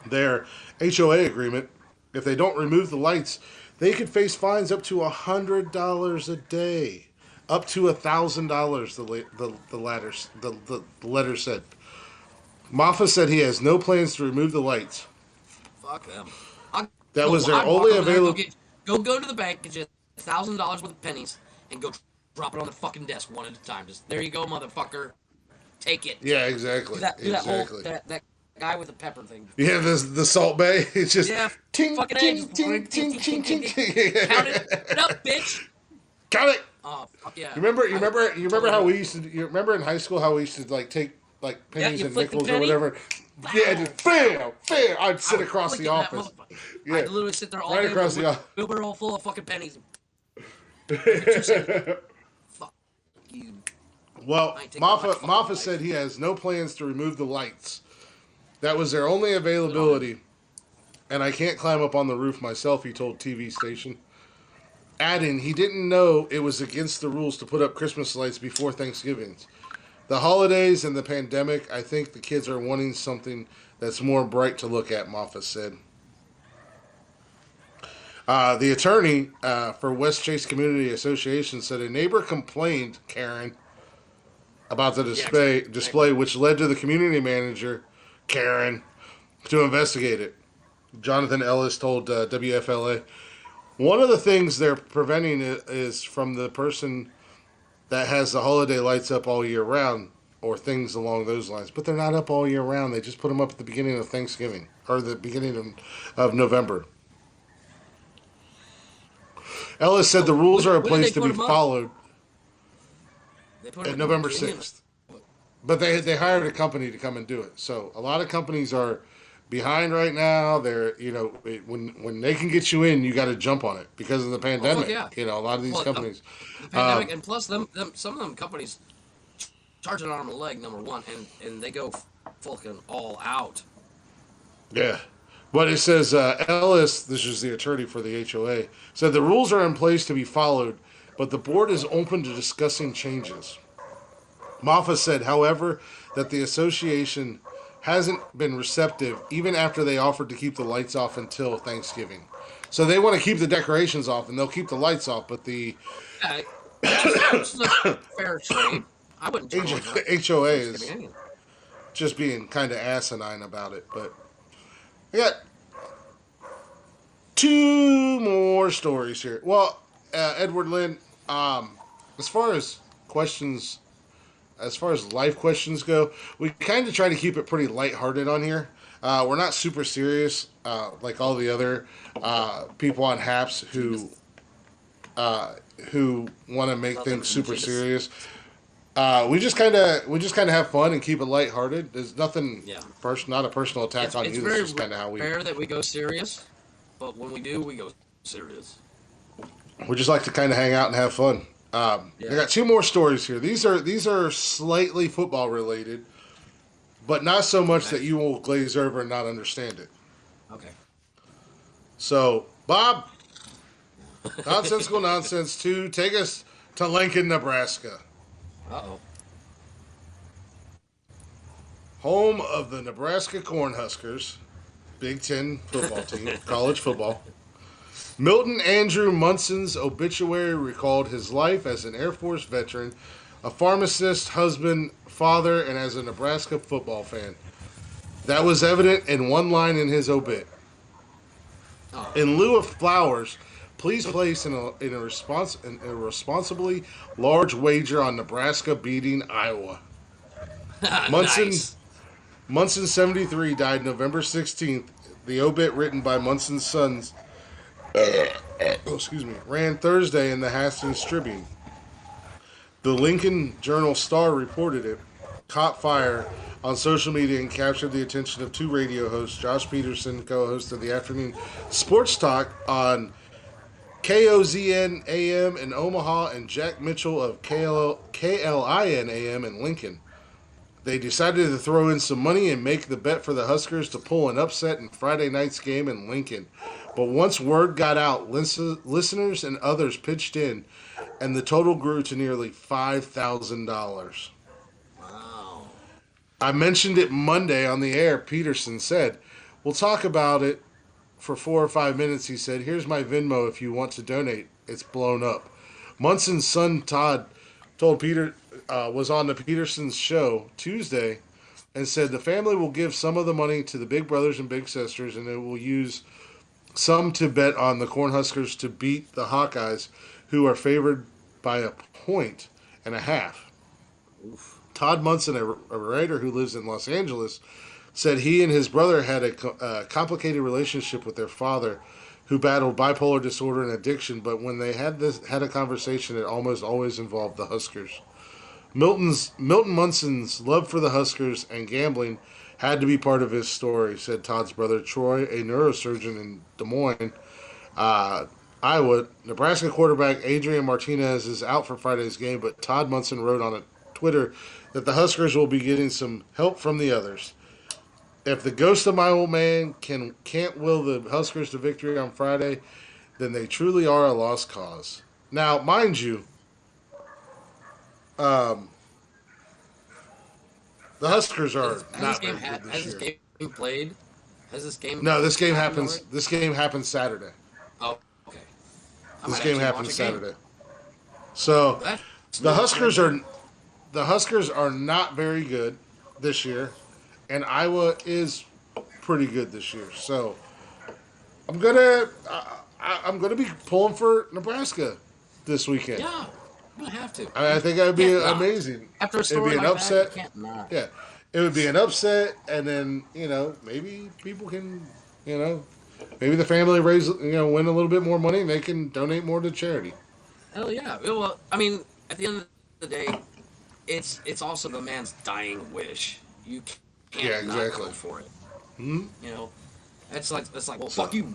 their HOA agreement. If they don't remove the lights, they could face fines up to $100 a day, up to $1,000. The letter said. Maffa said he has no plans to remove the lights. Fuck them. That was their only available. Go to the bank, get you $1,000 worth of pennies, and go drop it on the fucking desk one at a time. Just there you go, motherfucker. Take it. Yeah, exactly. Exactly. That guy with the pepper thing. Yeah, the Salt Bay. It's just ting, fucking ting, ting, ting, ting, ting, ting. Count it up, bitch. Count it. Oh fuck yeah. You remember how we used to? You remember in high school how we used to like take like pennies you and flick the nickels or penny. whatever? Yeah, just fail. I'd sit across the office. Yeah, I'd literally sit there all right day across with the a office. wheelbarrow full of fucking pennies. Fuck you. Well, I ain't taking my fucking Maffa life. said he has no plans to remove the lights. That was their only availability. And I can't climb up on the roof myself, he told TV station. Adding, he didn't know it was against the rules to put up Christmas lights before Thanksgiving. The holidays and the pandemic, I think the kids are wanting something that's more bright to look at, Maffa said. The attorney for West Chase Community Association said a neighbor complained, Karen, about the display, which led to the community manager, Karen, to investigate it. Jonathan Ellis told WFLA, one of the things they're preventing is from the person that has the holiday lights up all year round, or things along those lines. But they're not up all year round. They just put them up at the beginning of Thanksgiving, or the beginning of November. Ellis said the rules are in place to be followed at November 6th. But they hired a company to come and do it. So a lot of companies are behind right now. They're, when they can get you in, you got to jump on it because of the pandemic. Yeah. A lot of these companies. The pandemic, and plus some of them companies charge an arm and a leg, number one, and they go fucking all out. Yeah. But it says Ellis, this is the attorney for the HOA, said the rules are in place to be followed, but the board is open to discussing changes. Maffa said, however, that the association hasn't been receptive even after they offered to keep the lights off until Thanksgiving. So they want to keep the decorations off and they'll keep the lights off, but the Which is a fair trade. I wouldn't turn on HOA is just being kind of asinine about it. But I got two more stories here. Well, Edward Lynn, as far as life questions go, we kind of try to keep it pretty lighthearted on here. We're not super serious like all the other people on Haps who want to make things super serious. We just kind of have fun and keep it lighthearted. There's nothing, not a personal attack on you. It's just kind of how we. It's rare that we go serious, but when we do, we go serious. We just like to kind of hang out and have fun. I got two more stories here. These are slightly football related, but not so much that you will glaze over and not understand it. Okay. So, Bob, Nonsensical Nonsense 2, take us to Lincoln, Nebraska. Uh-oh. Home of the Nebraska Cornhuskers, Big Ten football team, college football. Milton Andrew Munson's obituary recalled his life as an Air Force veteran a pharmacist, husband, father, and as a Nebraska football fan. That was evident in one line in his obit. Oh, In lieu of flowers, please place in a responsibly large wager on Nebraska beating Iowa. Munson nice. Munson 73 died November 16th. The obit written by Munson's sons ran Thursday in the Hastings Tribune. The Lincoln Journal Star reported it, caught fire on social media, and captured the attention of two radio hosts, Josh Peterson, co-host of the afternoon sports talk on KOZN AM in Omaha, and Jack Mitchell of KLIN AM in Lincoln. They decided to throw in some money and make the bet for the Huskers to pull an upset in Friday night's game in Lincoln. But once word got out, listeners and others pitched in, and the total grew to nearly $5,000. Wow. I mentioned it Monday on the air. Peterson said, "We'll talk about it for 4 or 5 minutes." He said, "Here's my Venmo if you want to donate. It's blown up." Munson's son Todd told Peter was on the Petersons show Tuesday and said the family will give some of the money to the big brothers and big sisters, and it will use some to bet on the Cornhuskers to beat the Hawkeyes, who are favored by 1.5 points. Todd Munson, a writer who lives in Los Angeles, said he and his brother had a complicated relationship with their father, who battled bipolar disorder and addiction. But when they had a conversation, it almost always involved the Huskers. Milton Munson's love for the Huskers and gambling had to be part of his story, said Todd's brother Troy, a neurosurgeon in Des Moines, Iowa. Nebraska quarterback Adrian Martinez is out for Friday's game, but Todd Munson wrote on Twitter that the Huskers will be getting some help from the others. If the ghost of my old man can't will the Huskers to victory on Friday, then they truly are a lost cause. Now, mind you, the Huskers are not very good Has this this year. game played? Has this game? No, this game happened happens. already? This game happens Saturday. Oh, okay. I This might game actually happens watch a game. Saturday. So That's the not Huskers bad. the Huskers are not very good this year, and Iowa is pretty good this year. So I'm gonna be pulling for Nebraska this weekend. Yeah, I'm gonna have to. I think that would be Can't not. amazing. After a It'd story be an like upset. that, you can't not. Yeah, it would be an upset, and then maybe people can maybe the family win a little bit more money, and they can donate more to charity. Hell yeah. Well, I mean, at the end of the day, it's also the man's dying wish. You can't Yeah, not exactly. go for it. Hmm? You know, it's like well, fuck you.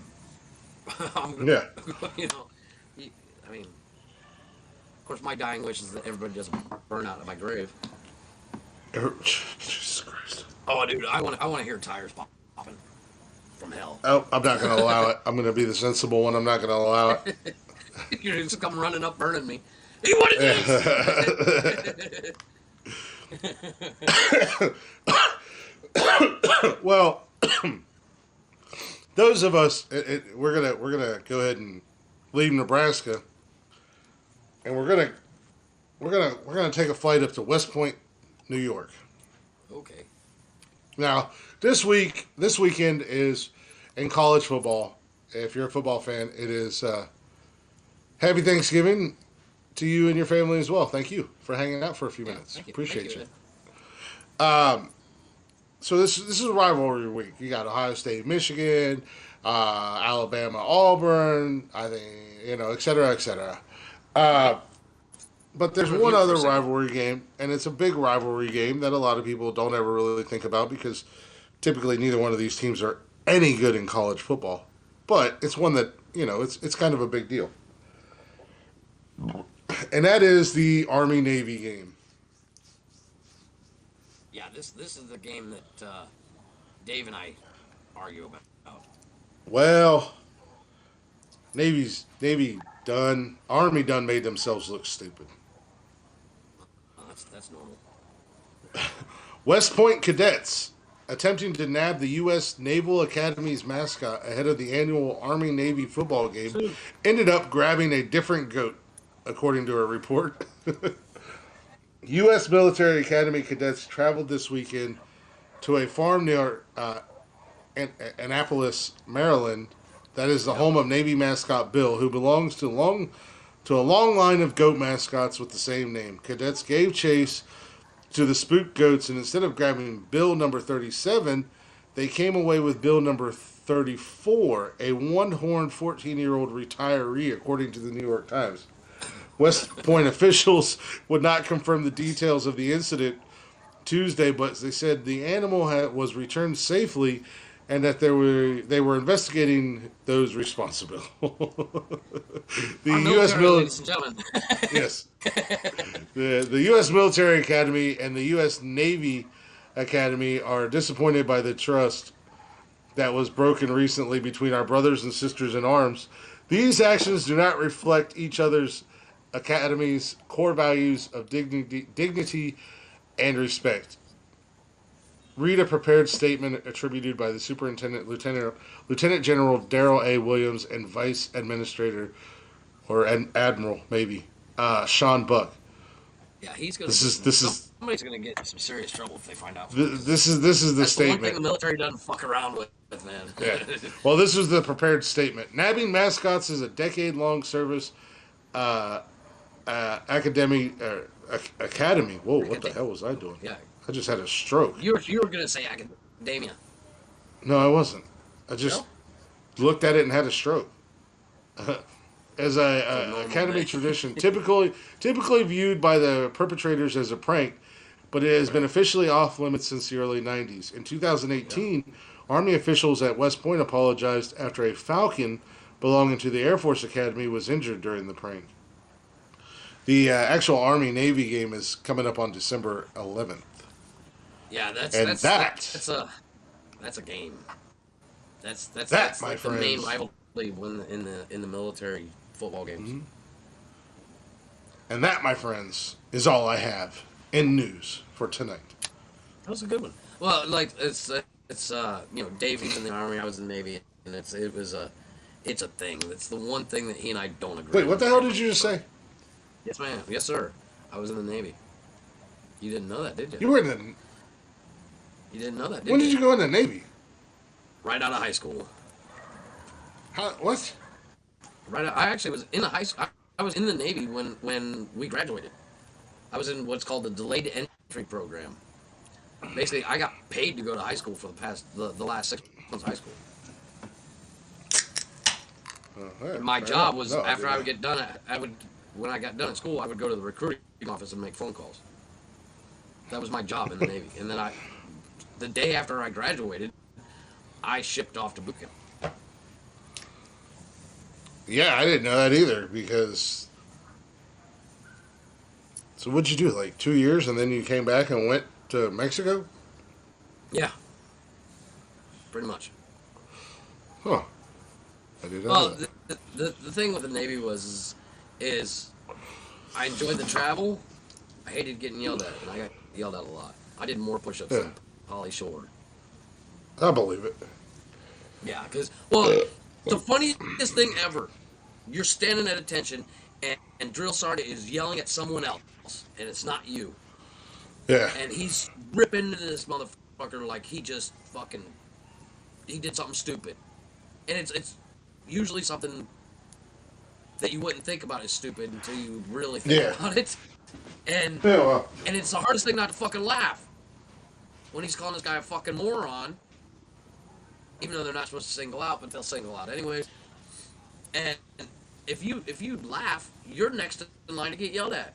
I'm gonna, Yeah. you know, I mean, of course, my dying wish is that everybody just burn out of my grave. Jesus Christ. Oh, dude, I want to hear tires popping from hell. Oh, I'm not going to allow it. I'm going to be the sensible one. I'm not going to allow it. You're just come running up, burning me. Hey, what is this? Well, those of us, we're gonna go ahead and leave Nebraska, and we're gonna take a flight up to West Point, New York. Okay. Now, this weekend is in college football. If you're a football fan, it is Happy Thanksgiving to you and your family as well. Thank you for hanging out for a few minutes. Thank you. Appreciate Thank you. So this is a rivalry week. You got Ohio State, Michigan, Alabama, Auburn. I think et cetera, et cetera. But there's one other rivalry game, and it's a big rivalry game that a lot of people don't ever really think about because typically neither one of these teams are any good in college football. But it's one that it's kind of a big deal, and that is the Army-Navy game. Yeah, this is the game that Dave and I argue about. Well, Navy done. Army done made themselves look stupid. That's normal. West Point cadets attempting to nab the U.S. Naval Academy's mascot ahead of the annual Army-Navy football game ended up grabbing a different goat, according to a report. U.S. Military Academy cadets traveled this weekend to a farm near Annapolis, Maryland, that is the home of Navy mascot Bill, who belongs to a long line of goat mascots with the same name. Cadets gave chase to the spooked goats, and instead of grabbing Bill number 37, they came away with Bill number 34, a one-horned 14-year-old retiree, according to the New York Times. West Point officials would not confirm the details of the incident Tuesday, but they said the animal was returned safely and that they were investigating those responsible. The U.S. military, yes, the U.S. Military Academy and the U.S. Navy Academy are disappointed by the trust that was broken recently between our brothers and sisters in arms. These actions do not reflect each other's academies' core values of dignity and respect. Read a prepared statement attributed by the Superintendent, Lieutenant General Darrell A. Williams, and Vice Administrator, or Admiral, maybe, Sean Buck. Yeah, he's gonna. Somebody's gonna get in some serious trouble if they find out. This is the That's statement. The one thing the military doesn't fuck around with, man. Yeah. Well, this was the prepared statement. Nabbing mascots is a decade-long service academy. Whoa, what the hell was I doing? Yeah. I just had a stroke. You were gonna say academia. No, I wasn't. I just looked at it and had a stroke. As a academy tradition, typically viewed by the perpetrators as a prank, but it has been officially off limits since the early 90s. In 2018, Army officials at West Point apologized after a Falcon belonging to the Air Force Academy was injured during the prank. The actual Army-Navy game is coming up on December 11th. Yeah, that's a game. That's my like friends, the main rivalry in the military football games. Mm-hmm. And that, my friends, is all I have in news for tonight. That was a good one. Well, like it's Dave was in the Army, I was in the Navy, and it's a thing. It's the one thing that he and I don't agree. Wait, what the hell did you just say? Yes, ma'am. Yes, sir. I was in the Navy. You didn't know that, did you? You were in the. You didn't know that, did When you? did you go in the Navy? Right out of high school. How? What? I actually was in I was in the Navy when we graduated. I was in what's called the delayed entry program. Basically, I got paid to go to high school for the last 6 months of high school. My job was after I would get done. When I got done at school, I would go to the recruiting office and make phone calls. That was my job in the Navy. And then the day after I graduated, I shipped off to boot camp. Yeah, I didn't know that either because. So what'd you do? Like 2 years, and then you came back and went to Mexico? Yeah. Pretty much. Huh. I didn't know Well, that. the thing with the Navy is I enjoyed the travel. I hated getting yelled at, and I got yelled at a lot. I did more push-ups than Polly Shore. I believe it. Yeah, because, the funniest thing ever, you're standing at attention, and drill sergeant is yelling at someone else, and it's not you. Yeah. And he's ripping into this motherfucker like he did something stupid. And it's usually something that you wouldn't think about as stupid until you really think about it. And and it's the hardest thing not to fucking laugh when he's calling this guy a fucking moron, even though they're not supposed to single out, but they'll single out anyways. And if you laugh, you're next in line to get yelled at.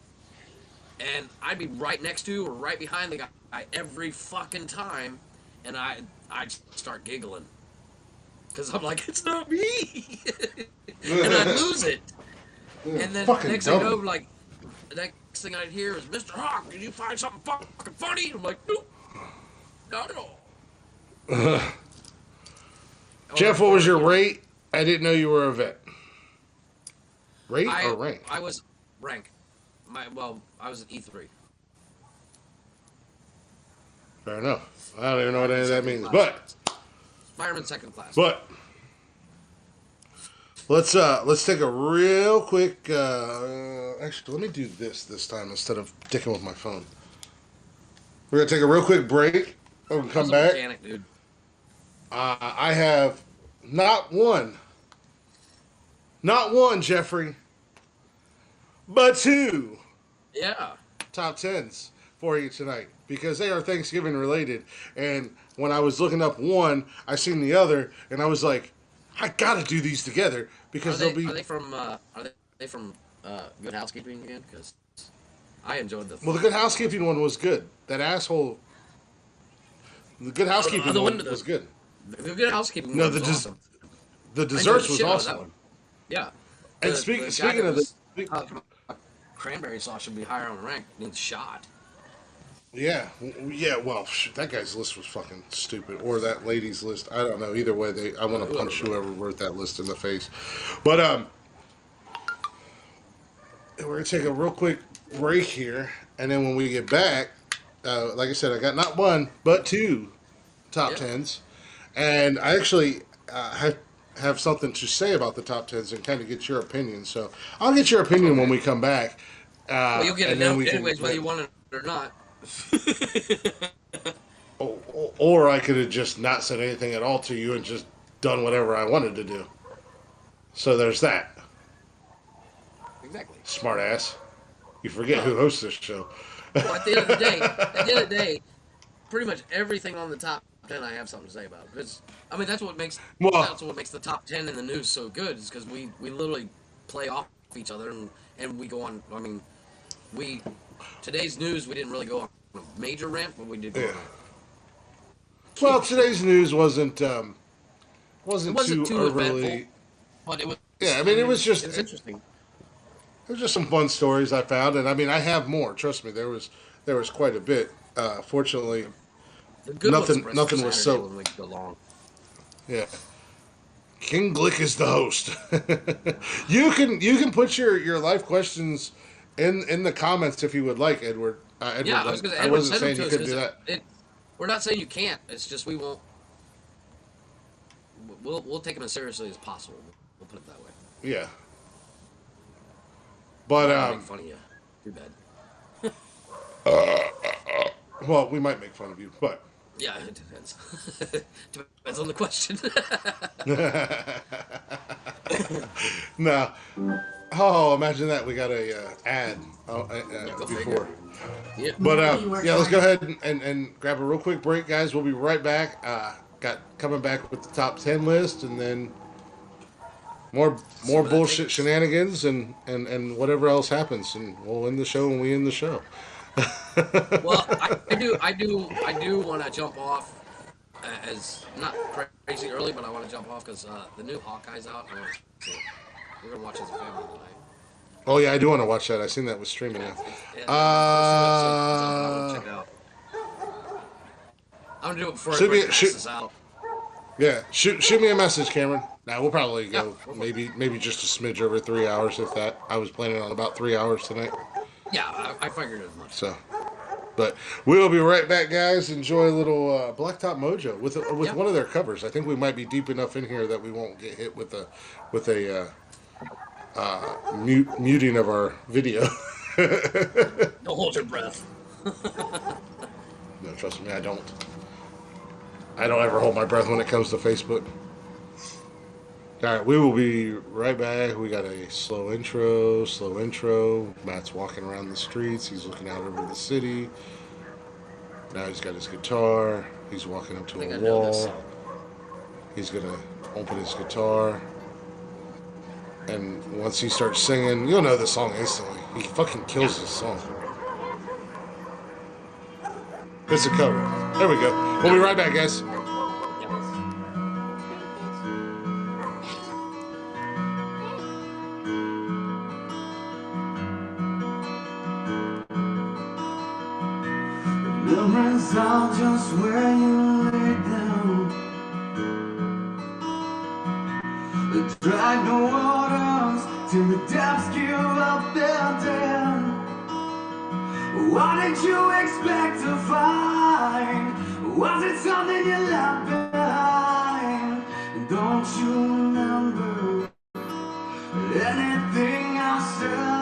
And I'd be right next to or right behind the guy every fucking time, and I'd start giggling. Because I'm like, it's not me! And I'd lose it. And then next thing I know, like, the next thing I'd hear is, Mr. Hawk, did you find something fucking funny? I'm like, nope, not at all. Jeff, what was your rate? I didn't know you were a vet. Rate or rank? I was rank. I was an E3. Fair enough. I don't even know what any of that means. But Fireman second class. But Let's take a real quick. Actually, let me do this time instead of dicking with my phone. We're gonna take a real quick break. We're gonna come How's a back. mechanic, dude? I have not one, not one, Jeffrey, but two Yeah. top tens for you tonight because they are Thanksgiving related. And when I was looking up one, I seen the other, and I was like, I gotta do these together because they'll be. Are they from Good Housekeeping again? Because I enjoyed the. Well, the Good Housekeeping one was good. That asshole. The Good Housekeeping one was good. The Good Housekeeping No, one was awesome. the I enjoyed desserts the was shit out of that awesome. one. Yeah. And The speaking guy that of was the, talking about cranberry sauce should be higher on the rank. Needs shot. yeah, yeah. Well, that guy's list was fucking stupid, or that lady's list. I don't know. Either way, I want to punch whoever wrote that list in the face. But we're gonna take a real quick break here, and then when we get back, like I said, I got not one but two top Yeah. tens, and I actually have something to say about the top tens and kind of get your opinion. So I'll get your opinion when we come back. Well, you'll get it and then now we anyways, can, whether you want it or not. or I could have just not said anything at all to you and just done whatever I wanted to do. So there's that. Exactly. Smart ass. You forget who hosts this show. Well, at the end of the day, pretty much everything on the top 10 I have something to say about. Because I mean that's what makes the top 10 in the news so good is because we literally play off each other and we go on. I mean, today's news we didn't really go on a major rant, but we did go on. Well, today's news wasn't It wasn't too too overly. eventful, but it was. Yeah, I mean it was just interesting. There's just some fun stories I found, and I mean I have more. Trust me, there was quite a bit. Fortunately, The good nothing ones nothing was so. when we go long. Yeah, King Glick is the host. you can put your life questions in the comments if you would like, Edward. Edward, Yeah, I was going to. I wasn't saying you couldn't do that. We're not saying you can't. It's just we won't. We'll take them as seriously as possible. We'll put it that way. Yeah. But I'll make fun of you. Too bad. well, we might make fun of you, but Yeah, it depends. Depends on the question. no. Oh, imagine that we got a ad Go before. figure. Yeah. But yeah, let's go ahead and grab a real quick break, guys. We'll be right back. Coming back with the top 10 list, and then more bullshit shenanigans and whatever else happens, and we'll end the show when we end the show. Well, I do want to jump off as not crazy early, but I want to jump off because the new Hawkeye's out. And we're gonna watch as a family tonight. Oh yeah, I do want to watch that. I seen that was streaming now. Check it out. I'm gonna do it before everybody passes out. Yeah, shoot me a message, Cameron. Now we'll probably go Yeah. maybe just a smidge over 3 hours, if that. I was planning on about 3 hours tonight. Yeah, I figured as much. So, but we'll be right back, guys. Enjoy a little Blacktop Mojo with one of their covers. I think we might be deep enough in here that we won't get hit with a muting of our video. Don't hold your breath. No, trust me, I don't. I don't ever hold my breath when it comes to Facebook. All right, we will be right back. We got a slow intro. Matt's walking around the streets. He's looking out over the city. Now he's got his guitar. He's walking up to a wall. He's going to open his guitar. And once he starts singing, you'll know the song instantly. He fucking kills this song. It's a cover. There we go. We'll be right back, guys. Memories are just where you lay down. Drag the waters till the depths give up their dam. What did you expect to find? Was it something you left behind? Don't you remember Anything I'll sell.